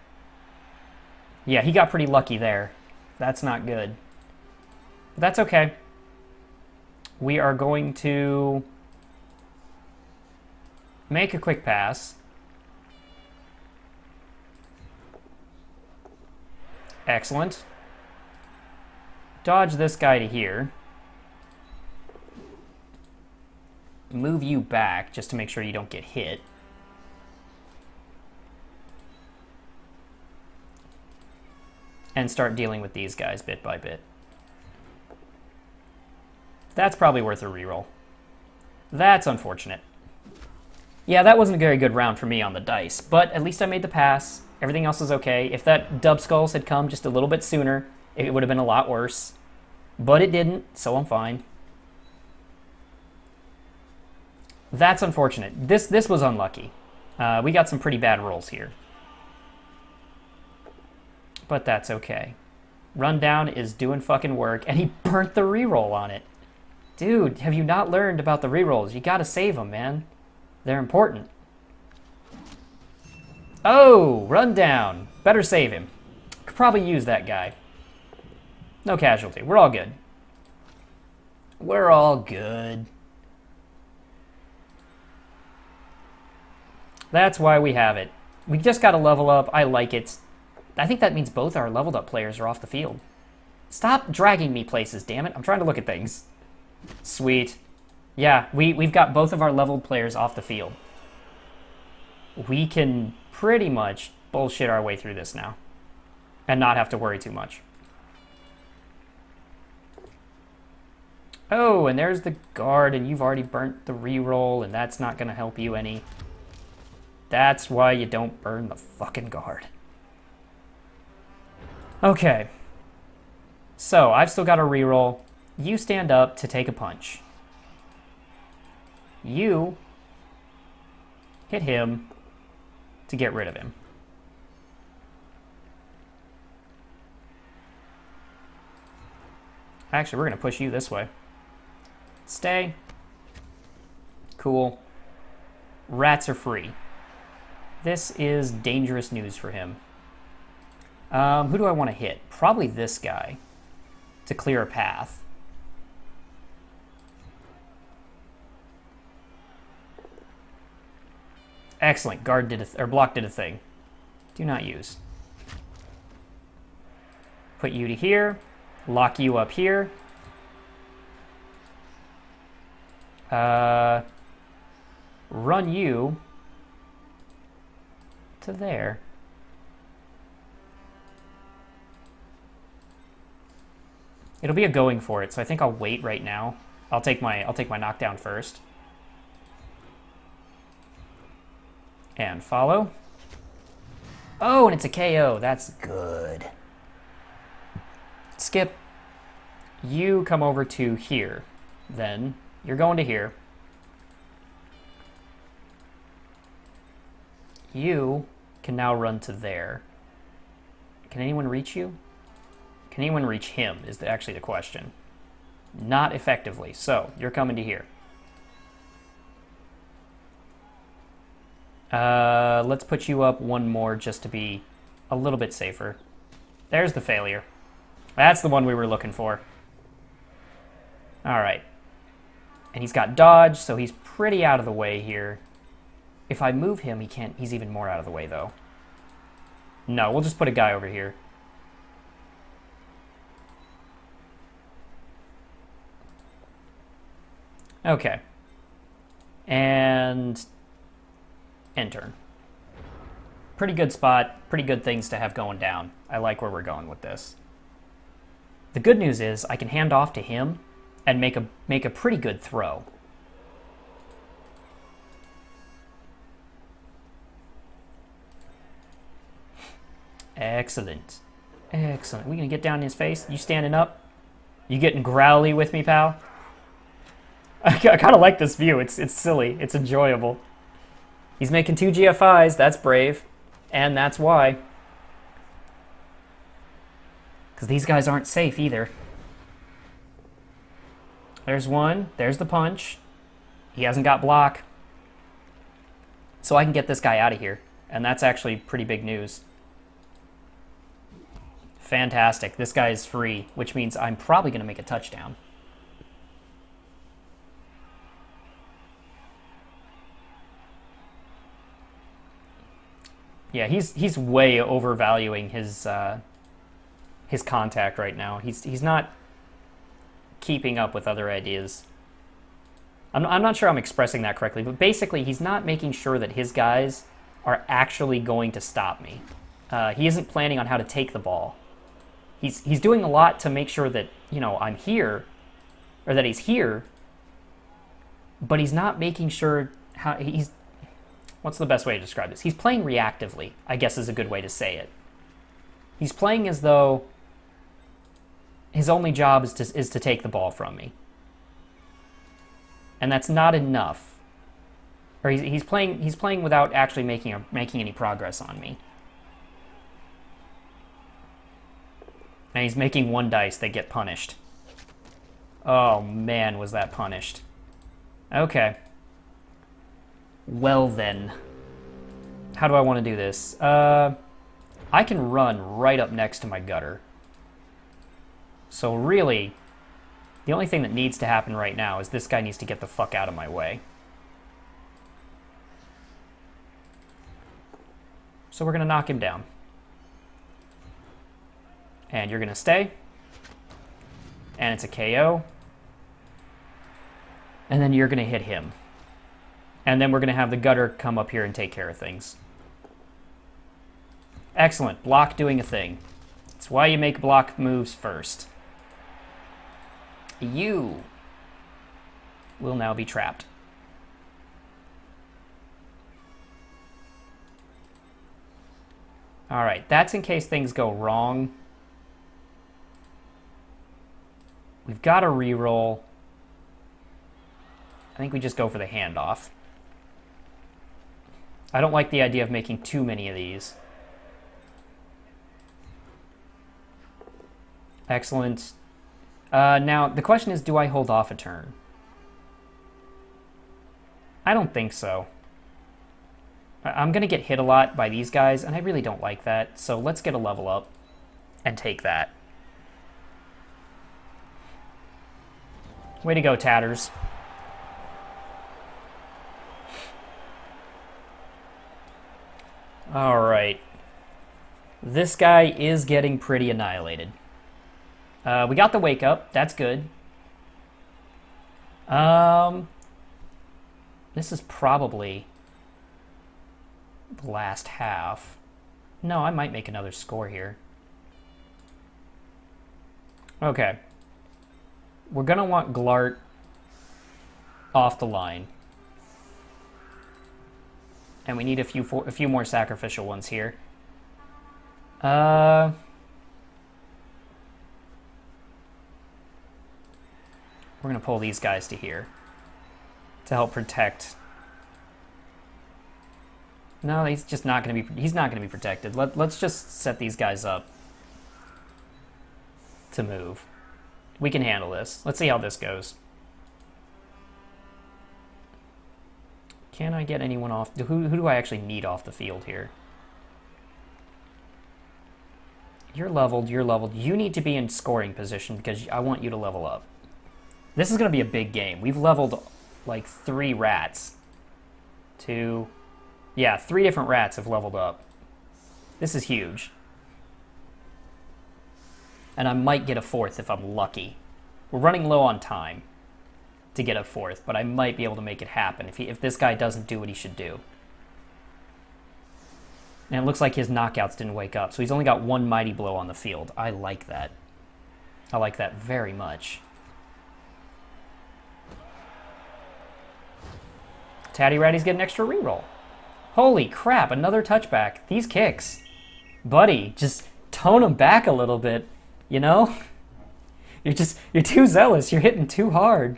he got pretty lucky there. That's not good. But that's okay. We are going to make a quick pass. Excellent. Dodge this guy to here. Move you back just to make sure you don't get hit. And start dealing with these guys bit by bit. That's probably worth a reroll. That's unfortunate. Yeah, that wasn't a very good round for me on the dice, but at least I made the pass. Everything else is okay. If that dub skulls had come just a little bit sooner, it would have been a lot worse. But it didn't, so I'm fine. That's unfortunate. This was unlucky. We got some pretty bad rolls here. But that's okay. Rundown is doing fucking work, and he burnt the reroll on it. Dude, have you not learned about the rerolls? You gotta save them, man. They're important. Oh, run down. Better save him. Could probably use that guy. No casualty. We're all good. We're all good. That's why we have it. We just got to level up. I like it. I think that means both our leveled up players are off the field. Stop dragging me places, damn it. I'm trying to look at things. Sweet. Yeah, we've got both of our leveled players off the field. We can pretty much bullshit our way through this now and not have to worry too much. Oh, and there's the guard, and you've already burnt the reroll, and that's not going to help you any. That's why you don't burn the fucking guard. Okay. So, I've still got a reroll. You stand up to take a punch. You hit him to get rid of him. Actually, we're going to push you this way. Stay. Cool. Rats are free. This is dangerous news for him. Who do I want to hit? Probably this guy to clear a path. Excellent. Guard did or block did a thing. Do not use. Put you to here. Lock you up here. Run you to there. It'll be a going for it, so I think I'll wait right now. I'll take my knockdown first. And follow. Oh, and it's a KO. That's good. Skip. You come over to here. Then you're going to here. You can now run to there. Can anyone reach you? Can anyone reach him is actually the question. Not effectively. So, you're coming to here. Let's put you up one more just to be a little bit safer. There's the failure. That's the one we were looking for. Alright. And he's got dodge, so he's pretty out of the way here. If I move him, he can't. He's even more out of the way, though. No, we'll just put a guy over here. Okay. And enter. Pretty good spot, pretty good things to have going down. I like where we're going with this. The good news is I can hand off to him and make a pretty good throw. Excellent. Excellent. We gonna get down in his face? You standing up? You getting growly with me, pal? I kind of like this view. It's silly. It's enjoyable. He's making 2 GFIs. That's brave. And that's why. Because these guys aren't safe either. There's one. There's the punch. He hasn't got block. So I can get this guy out of here. And that's actually pretty big news. Fantastic. This guy is free, which means I'm probably going to make a touchdown. Yeah, he's way overvaluing his contact right now. He's not keeping up with other ideas. I'm not sure I'm expressing that correctly, but basically he's not making sure that his guys are actually going to stop me. He isn't planning on how to take the ball. He's doing a lot to make sure that, you know, I'm here, or that he's here, but he's not making sure how he's... What's the best way to describe this? He's playing reactively, I guess is a good way to say it. He's playing as though his only job is to take the ball from me. And that's not enough. Or he's playing without actually making any progress on me. And he's making 1 dice, they get punished. Oh man, was that punished. Okay. Well then. how do I want to do this? I can run right up next to my gutter. So really, the only thing that needs to happen right now is this guy needs to get the fuck out of my way. So we're going to knock him down. And you're going to stay. And it's a KO. And then you're going to hit him. And then we're going to have the gutter come up here and take care of things. Excellent. Block doing a thing. That's why you make block moves first. You will now be trapped. All right, that's in case things go wrong. We've got a reroll. I think we just go for the handoff. I don't like the idea of making too many of these. Excellent. Now, the question is, do I hold off a turn? I don't think so. I'm going to get hit a lot by these guys, and I really don't like that. So let's get a level up and take that. Way to go, Tatters. All right. This guy is getting pretty annihilated. We got the wake up. That's good. This is probably the last half. No, I might make another score here. Okay. We're going to want Glart off the line. And we need a few more sacrificial ones here. We're going to pull these guys to here to help protect. No, he's just not going to be. He's not going to be protected. Let's just set these guys up to move. We can handle this. Let's see how this goes. Can I get anyone off? Who do I actually need off the field here? You're leveled. You're leveled. You need to be in scoring position because I want you to level up. This is going to be a big game. We've leveled like 3 rats. 2. Yeah, 3 different rats have leveled up. This is huge. And I might get a 4th if I'm lucky. We're running low on time to get a 4th, but I might be able to make it happen if this guy doesn't do what he should do. And it looks like his knockouts didn't wake up, so he's only got 1 mighty blow on the field. I like that. I like that very much. Tatty Ratties get an extra reroll. Holy crap, another touchback. These kicks. Buddy, just tone them back a little bit, you know? You're too zealous. You're hitting too hard.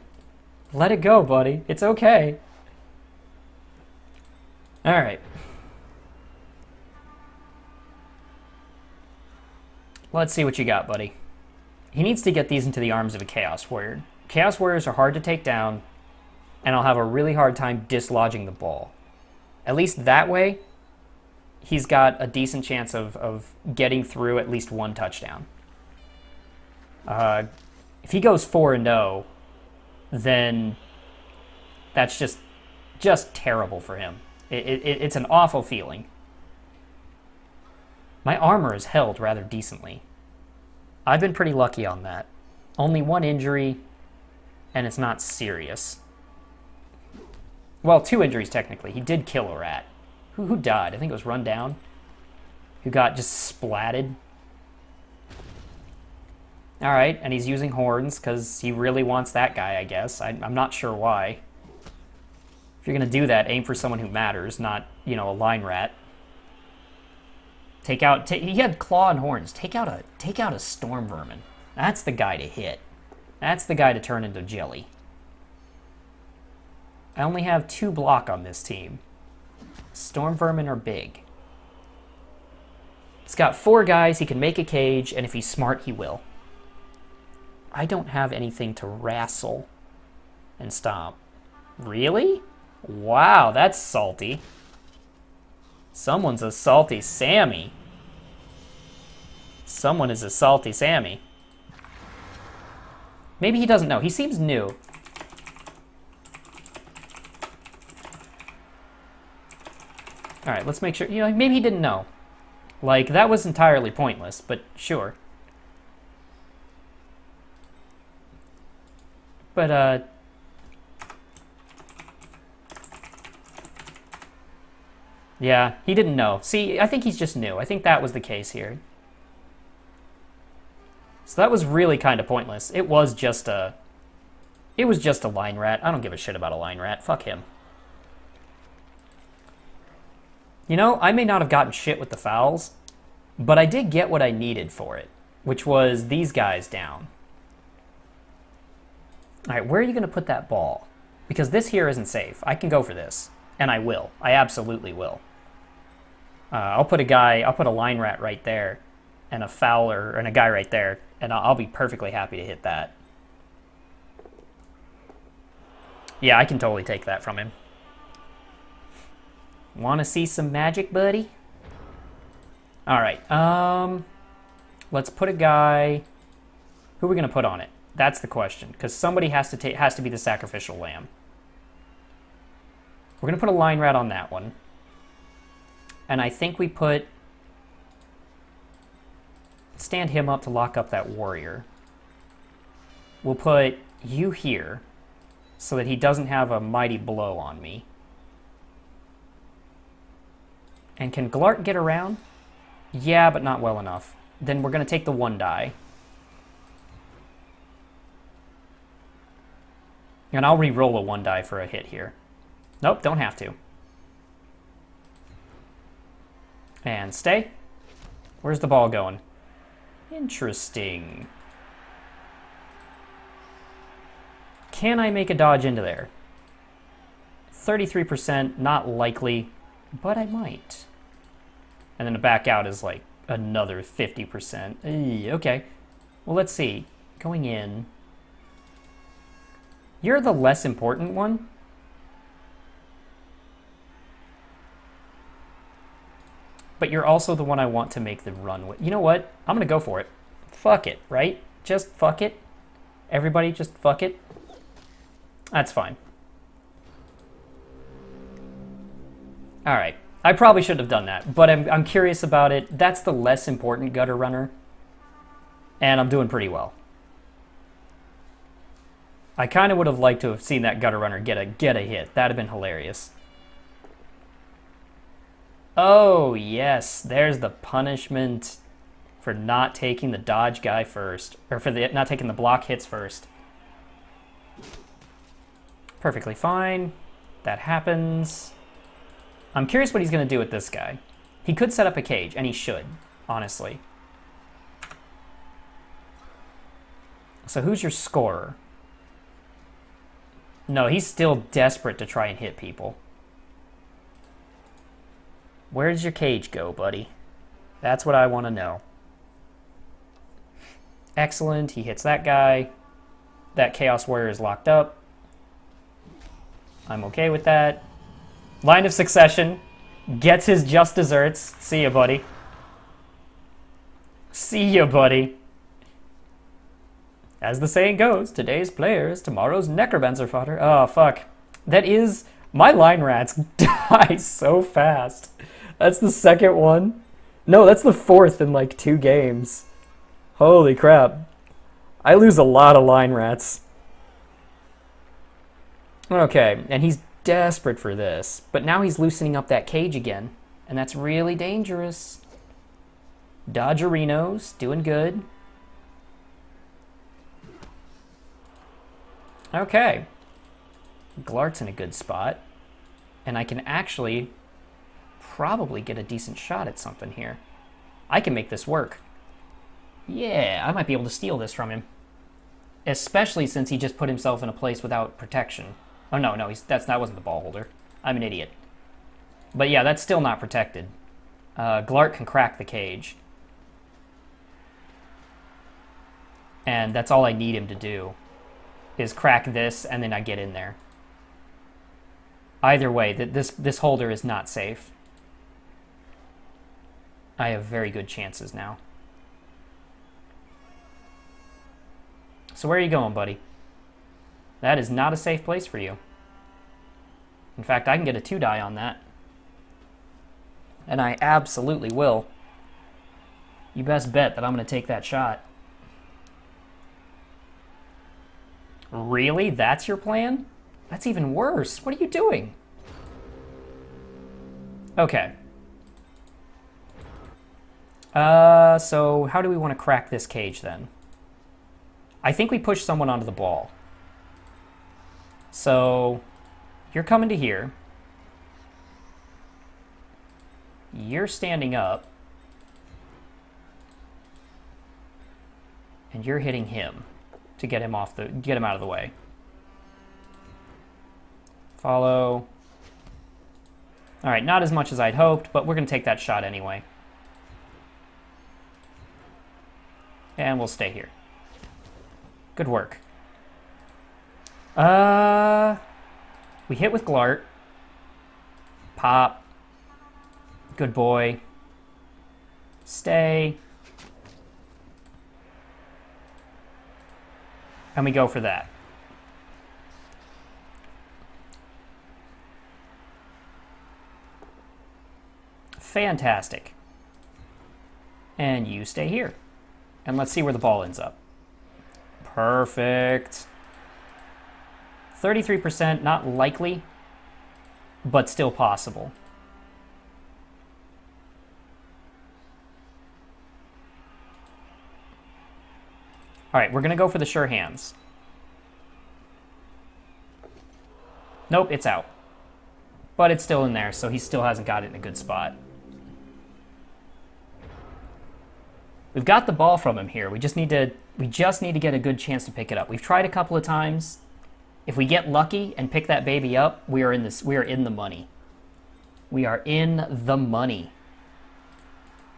Let it go, buddy. It's okay. All right. Let's see what you got, buddy. He needs to get these into the arms of a Chaos Warrior. Chaos Warriors are hard to take down, and I'll have a really hard time dislodging the ball. At least that way, he's got a decent chance of getting through at least 1 touchdown. If he goes 4-0, then that's just terrible for him. It's an awful feeling. My armor is held rather decently. I've been pretty lucky on that. Only 1 injury, and it's not serious. Well, 2 injuries technically. He did kill a rat. Who died? I think it was Run Down. Who got just splatted. Alright, and he's using horns because he really wants that guy, I guess. I'm not sure why. If you're going to do that, aim for someone who matters, not, you know, a line rat. He had claw and horns. Take out a storm vermin. That's the guy to hit. That's the guy to turn into jelly. I only have 2 block on this team. Storm vermin are big. He's got 4 guys. He can make a cage, and if he's smart, he will. I don't have anything to wrestle and stomp. Really? Wow, that's salty. Someone's a salty Sammy. Someone is a salty Sammy. Maybe he doesn't know. He seems new. Alright, let's make sure. You know, maybe he didn't know. Like, that was entirely pointless, but sure. But, yeah, he didn't know. See, I think he's just new. I think that was the case here. So that was really kind of pointless. It was just a line rat. I don't give a shit about a line rat. Fuck him. You know, I may not have gotten shit with the fouls, but I did get what I needed for it, which was these guys down. All right, where are you going to put that ball? Because this here isn't safe. I can go for this, and I will. I absolutely will. I'll put a line rat right there, and a fouler, and a guy right there, and I'll be perfectly happy to hit that. Yeah, I can totally take that from him. Want to see some magic, buddy? All right. Let's put a guy. Who are we gonna put on it? That's the question, because somebody has to be the sacrificial lamb. We're gonna put a line rat on that one, and I think we stand him up to lock up that warrior. We'll put you here, so that he doesn't have a mighty blow on me. And can Glart get around? Yeah, but not well enough. Then we're going to take the 1 die. And I'll re-roll a 1 die for a hit here. Nope, don't have to. And stay. Where's the ball going? Interesting. Can I make a dodge into there? 33%, not likely, but I might. And then the back out is like another 50%. Okay. Well, let's see. Going in. You're the less important one. But you're also the one I want to make the run with. You know what? I'm going to go for it. Fuck it, right? Just fuck it. Everybody just fuck it. That's fine. All right. I probably should have done that, but I'm curious about it. That's the less important gutter runner, and I'm doing pretty well. I kind of would have liked to have seen that gutter runner get a hit. That'd have been hilarious. Oh, yes. There's the punishment for not taking the dodge guy first, or for not taking the block hits first. Perfectly fine. That happens. I'm curious what he's going to do with this guy. He could set up a cage, and he should, honestly. So who's your scorer? No, he's still desperate to try and hit people. Where does your cage go, buddy? That's what I want to know. Excellent. He hits that guy. That Chaos Warrior is locked up. I'm okay with that. Line of succession. Gets his just desserts. See ya, buddy. See ya, buddy. As the saying goes, today's player is tomorrow's necromancer fodder. Oh, fuck. That is... My line rats die so fast. That's the second one. No, that's the fourth in like 2 games. Holy crap. I lose a lot of line rats. Okay, and he's desperate for this, but now he's loosening up that cage again, and that's really dangerous. Dodgerinos, doing good. Okay. Glart's in a good spot, and I can actually probably get a decent shot at something here. I can make this work. Yeah, I might be able to steal this from him. Especially since he just put himself in a place without protection. Oh, no, that wasn't the ball holder. I'm an idiot. But yeah, that's still not protected. Glart can crack the cage. And that's all I need him to do, is crack this, and then I get in there. Either way, this holder is not safe. I have very good chances now. So where are you going, buddy? That is not a safe place for you. In fact, I can get a 2-die on that. And I absolutely will. You best bet that I'm going to take that shot. Really? That's your plan? That's even worse. What are you doing? Okay. So how do we want to crack this cage then? I think we push someone onto the ball. So you're coming to here. You're standing up. And you're hitting him to get him out of the way. Follow. All right, not as much as I'd hoped, but we're going to take that shot anyway. And we'll stay here. Good work. We hit with Glart. Pop. Good boy. Stay. And we go for that. Fantastic. And you stay here. And let's see where the ball ends up. Perfect. 33%, not likely, but still possible. All right, we're going to go for the sure hands. Nope, it's out. But it's still in there, so he still hasn't got it in a good spot. We've got the ball from him here. We just need to get a good chance to pick it up. We've tried a couple of times. If we get lucky and pick that baby up, we are in the money. We are in the money.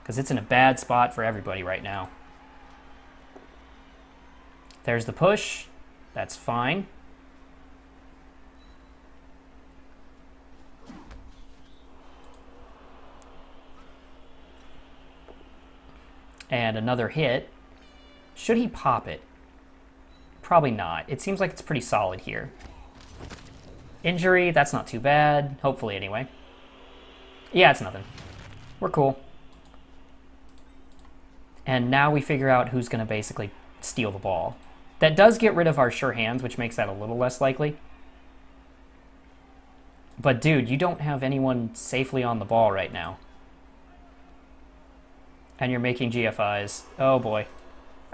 Because it's in a bad spot for everybody right now. There's the push. That's fine. And another hit. Should he pop it? Probably not. It seems like it's pretty solid here. Injury, that's not too bad. Hopefully, anyway. Yeah, it's nothing. We're cool. And now we figure out who's going to basically steal the ball. That does get rid of our sure hands, which makes that a little less likely. But dude, you don't have anyone safely on the ball right now. And you're making GFIs. Oh boy.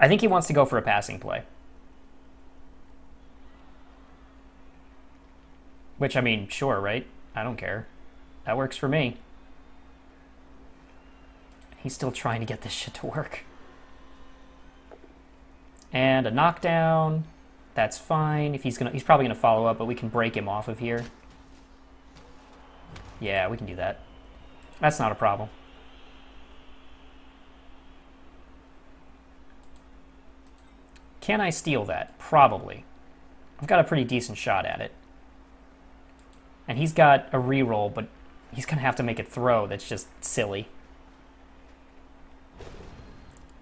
I think he wants to go for a passing play. Which, I mean, sure, right? I don't care. That works for me. He's still trying to get this shit to work. And a knockdown. That's fine. If he's probably gonna follow up, but we can break him off of here. Yeah, we can do that. That's not a problem. Can I steal that? Probably. I've got a pretty decent shot at it. And he's got a reroll, but he's going to have to make a throw that's just silly.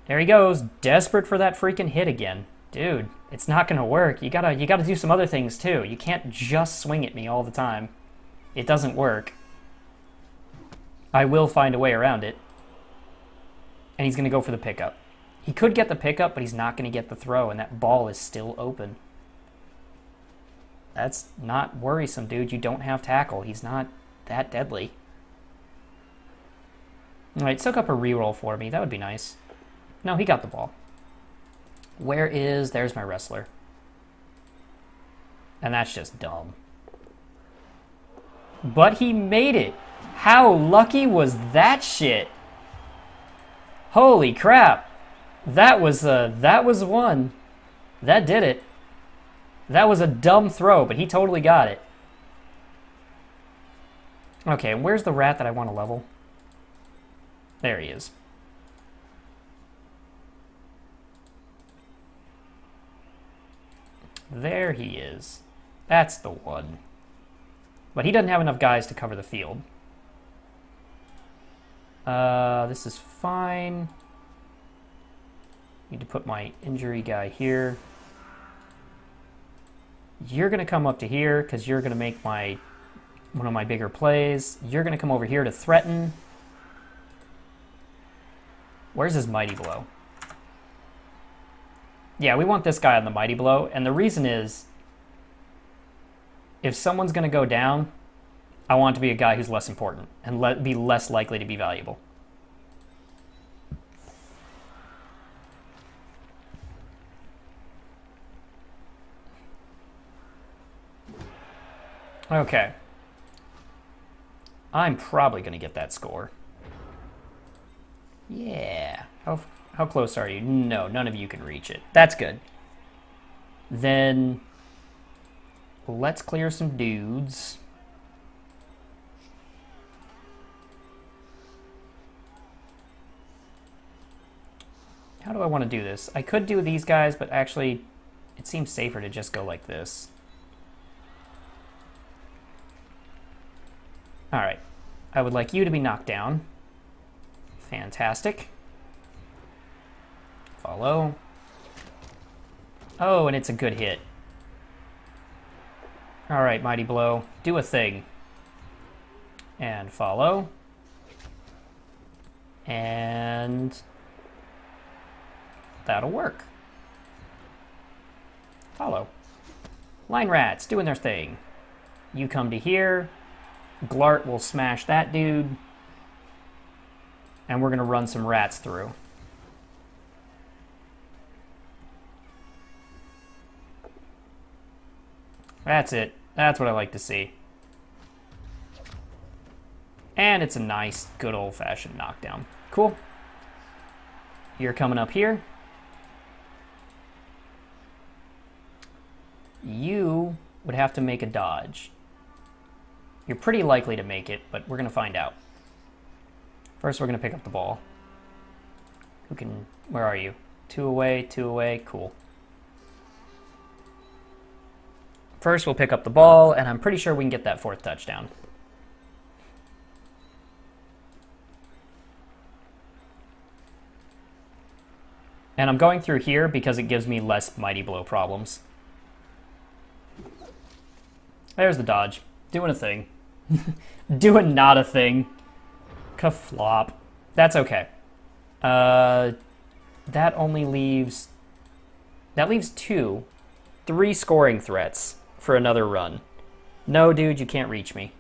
There he goes, desperate for that freaking hit again. Dude, it's not going to work. You gotta do some other things too. You can't just swing at me all the time. It doesn't work. I will find a way around it. And he's going to go for the pickup. He could get the pickup, but he's not going to get the throw, and that ball is still open. That's not worrisome, dude. You don't have tackle. He's not that deadly. All right, soak up a reroll for me. That would be nice. No, he got the ball. There's my wrestler. And that's just dumb. But he made it. How lucky was that shit? Holy crap. That was one. That did it. That was a dumb throw, but he totally got it. Okay, where's the rat that I want to level? There he is. There he is. That's the one. But he doesn't have enough guys to cover the field. This is fine. Need to put my injury guy here. You're going to come up to here because you're going to make one of my bigger plays. You're going to come over here to threaten. Where's his Mighty Blow? Yeah, we want this guy on the Mighty Blow, and the reason is, if someone's going to go down, I want it to be a guy who's less important and be less likely to be valuable. Okay. I'm probably going to get that score. Yeah. How close are you? No, none of you can reach it. That's good. Then let's clear some dudes. How do I want to do this? I could do these guys, but actually it seems safer to just go like this. All right. I would like you to be knocked down. Fantastic. Follow. Oh, and it's a good hit. All right, Mighty Blow. Do a thing. And follow. And that'll work. Follow. Line rats doing their thing. You come to here. Glart will smash that dude. And we're going to run some rats through. That's it. That's what I like to see. And it's a nice, good old-fashioned knockdown. Cool. You're coming up here. You would have to make a dodge. You're pretty likely to make it, but we're going to find out. First, we're going to pick up the ball. Where are you? 2 away, 2 away, cool. First, we'll pick up the ball, and I'm pretty sure we can get that 4th touchdown. And I'm going through here because it gives me less Mighty Blow problems. There's the dodge. Doing a thing. Doing not a thing. Ka-flop. That's okay. That only leaves... That leaves 3 scoring threats for another run. No, dude, you can't reach me.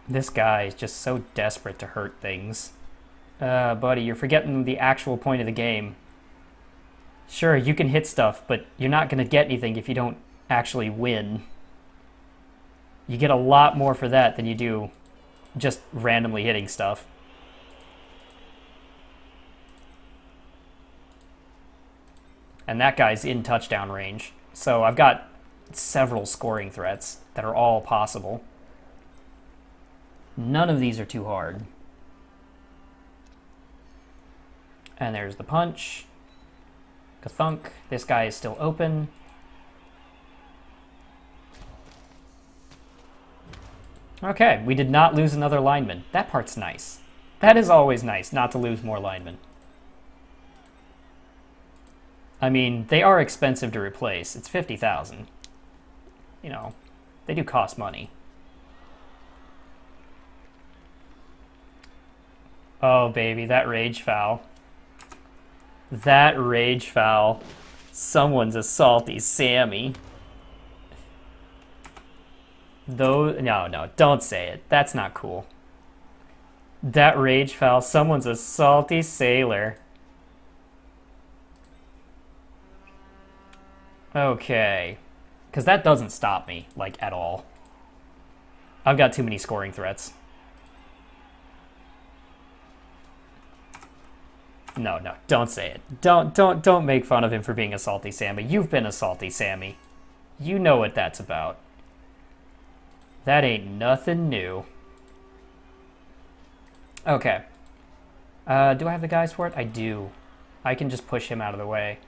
This guy is just so desperate to hurt things. Buddy, you're forgetting the actual point of the game. Sure, you can hit stuff, but you're not going to get anything if you don't actually win. You get a lot more for that than you do just randomly hitting stuff. And that guy's in touchdown range. So I've got several scoring threats that are all possible. None of these are too hard. And there's the punch. Ka-thunk. This guy is still open. Okay, we did not lose another lineman. That part's nice. That is always nice, not to lose more linemen. I mean, they are expensive to replace. It's $50,000. You know, they do cost money. Oh, baby, that rage foul. That rage foul. Someone's a salty Sammy. No, don't say it. That's not cool. That rage foul. Someone's a salty sailor. Okay. Because that doesn't stop me, like, at all. I've got too many scoring threats. No, don't say it. Don't make fun of him for being a salty Sammy. You've been a salty Sammy. You know what that's about. That ain't nothing new. Okay. Do I have the guys for it? I do. I can just push him out of the way.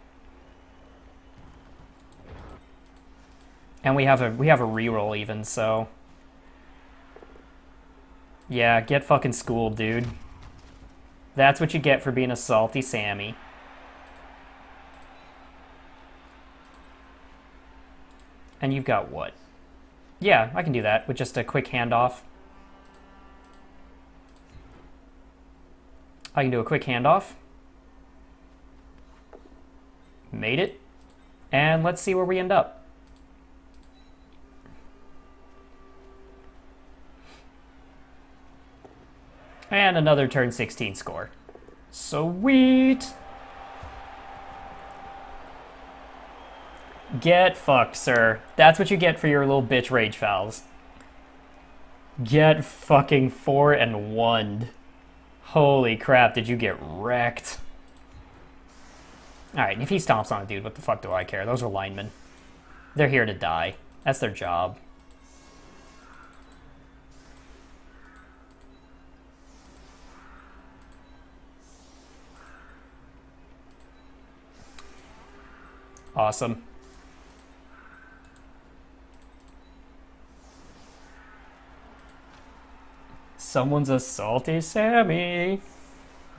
And we have a reroll even, so yeah, get fucking schooled, dude. That's what you get for being a salty Sammy. And you've got what? Yeah, I can do that with just a quick handoff. I can do a quick handoff. Made it. And let's see where we end up. And another turn 16 score. Sweet! Get fucked, sir. That's what you get for your little bitch rage fouls. Get fucking 4 and 1'd. Holy crap, did you get wrecked. Alright, if he stomps on a dude, what the fuck do I care? Those are linemen. They're here to die. That's their job. Awesome. Someone's a salty Sammy.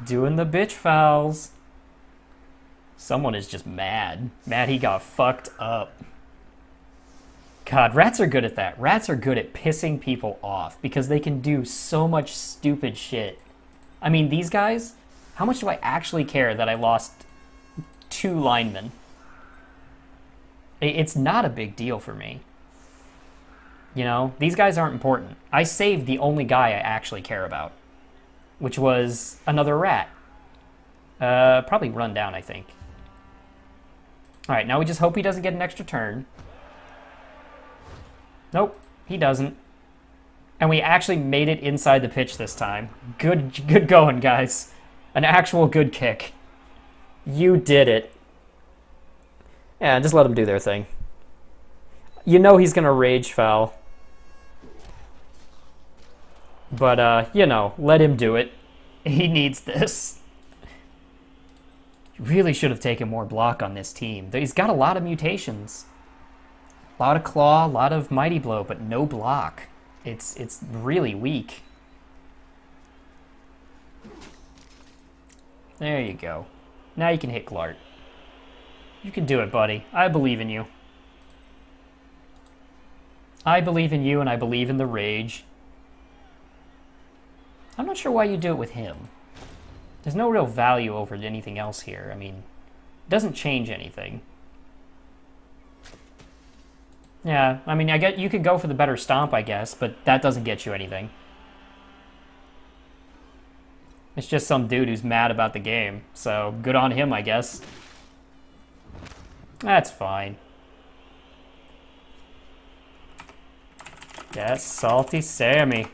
Doing the bitch fouls. Someone is just mad. Mad he got fucked up. God, rats are good at that. Rats are good at pissing people off because they can do so much stupid shit. I mean, these guys, how much do I actually care that I lost 2 linemen? It's not a big deal for me. You know, these guys aren't important. I saved the only guy I actually care about, which was another rat. Probably run down, I think. Alright, now we just hope he doesn't get an extra turn. Nope, he doesn't. And we actually made it inside the pitch this time. Good going, guys. An actual good kick. You did it. Yeah, just let them do their thing. You know he's gonna rage foul. But, you know, let him do it. He needs this. Really should have taken more block on this team. He's got a lot of mutations. A lot of claw, a lot of mighty blow, but no block. It's really weak. There you go. Now you can hit Glart. You can do it, buddy. I believe in you. I believe in you, and I believe in the rage. I'm not sure why you do it with him. There's no real value over anything else here. I mean, it doesn't change anything. Yeah, I mean, you could go for the better stomp, I guess, but that doesn't get you anything. It's just some dude who's mad about the game, so good on him, I guess. That's fine. That's salty Sammy.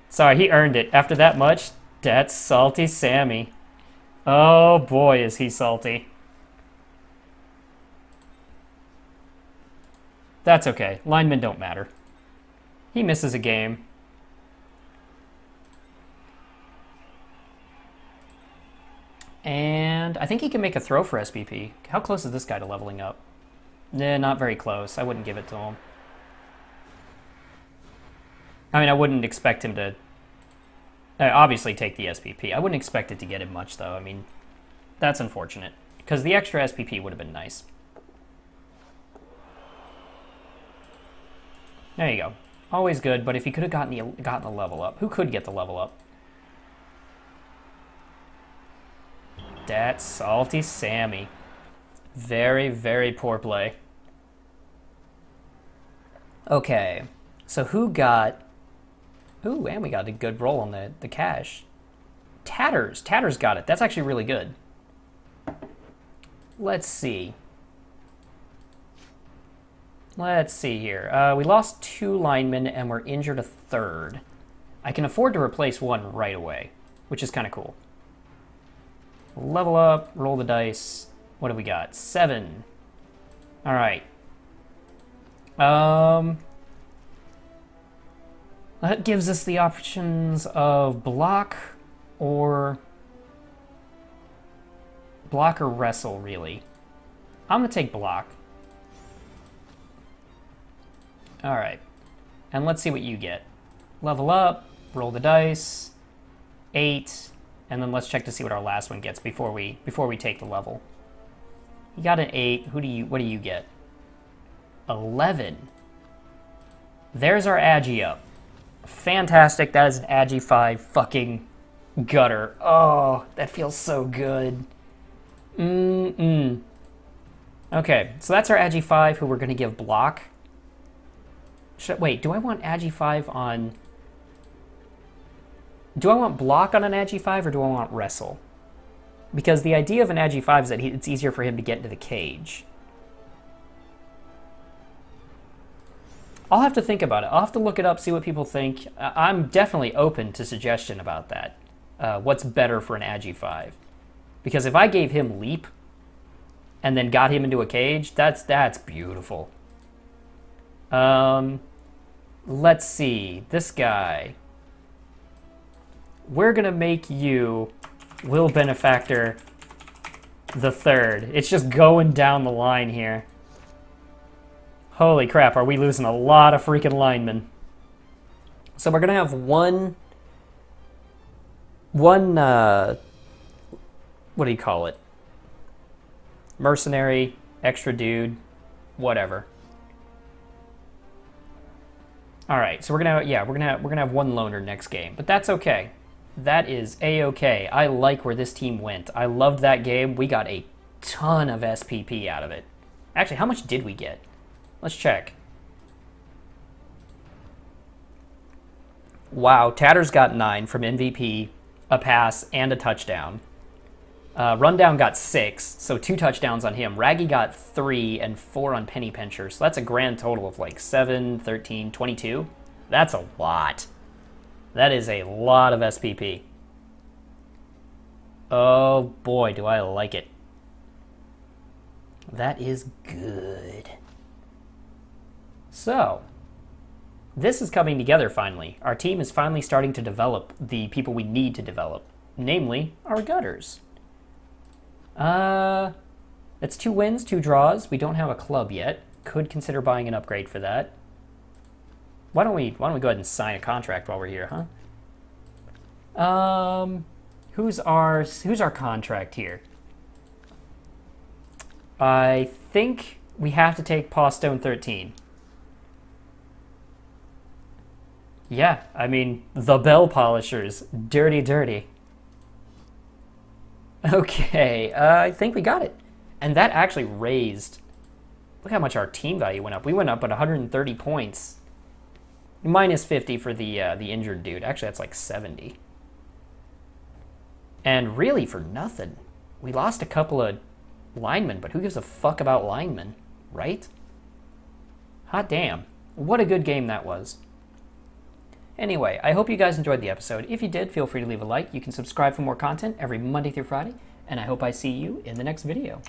Sorry, he earned it. After that much, that's salty Sammy. Oh boy, is he salty. That's okay. Linemen don't matter. He misses a game. And I think he can make a throw for SBP. How close is this guy to leveling up? Nah, not very close. I wouldn't give it to him. I mean, I wouldn't expect him to obviously take the SPP. I wouldn't expect it to get him much, though. I mean, that's unfortunate. Because the extra SPP would have been nice. There you go. Always good, but if he could have gotten the level up. Who could get the level up? That's salty Sammy. Very, very poor play. Okay. So who got... Ooh, and we got a good roll on the cash. Tatters. Tatters got it. That's actually really good. Let's see. Let's see here. We lost 2 linemen and we're injured a 3rd. I can afford to replace 1 right away, which is kind of cool. Level up, roll the dice. What do we got? 7. All right. That gives us the options of block or wrestle, really. I'm going to take block. All right. And let's see what you get. Level up, roll the dice, 8, and then let's check to see what our last one gets before we take the level. You got an 8. What do you get? 11. There's our Agi up. Fantastic. That is an Agi 5 fucking gutter. Oh, that feels so good. Okay, so that's our Agi 5 who we're going to give block. Wait, do I want Agi 5 on... Do I want block on an Agi 5 or do I want wrestle? Because the idea of an Agi 5 is that it's easier for him to get into the cage. I'll have to think about it. I'll have to look it up, see what people think. I'm definitely open to suggestion about that. What's better for an Agi 5? Because if I gave him leap and then got him into a cage, that's beautiful. Let's see. This guy. We're going to make you Will Benefactor the Third. It's just going down the line here. Holy crap, are we losing a lot of freaking linemen. So we're going to have one, what do you call it? Mercenary, extra dude, whatever. All right, so we're gonna have one loner next game, but that's okay. That is a-okay. I like where this team went. I loved that game. We got a ton of SPP out of it. Actually, how much did we get? Let's check. Wow, Tatter's got 9 from MVP, a pass, and a touchdown. Rundown got 6, so 2 touchdowns on him. Raggy got 3 and 4 on Penny Pincher, so that's a grand total of like 7, 13, 22. That's a lot. That is a lot of SPP. Oh boy, do I like it. That is good. So, this is coming together finally. Our team is finally starting to develop the people we need to develop, namely our gutters. That's 2 wins, 2 draws. We don't have a club yet. Could consider buying an upgrade for that. Why don't we go ahead and sign a contract while we're here, huh? Who's our contract here? I think we have to take Pawstone 13. Yeah, I mean, the Bell Polishers. Dirty, dirty. Okay, I think we got it. And that actually raised... Look how much our team value went up. We went up at 130 points. Minus 50 for the injured dude. Actually, that's like 70. And really for nothing. We lost a couple of linemen, but who gives a fuck about linemen, right? Hot damn. What a good game that was. Anyway, I hope you guys enjoyed the episode. If you did, feel free to leave a like. You can subscribe for more content every Monday through Friday, and I hope I see you in the next video.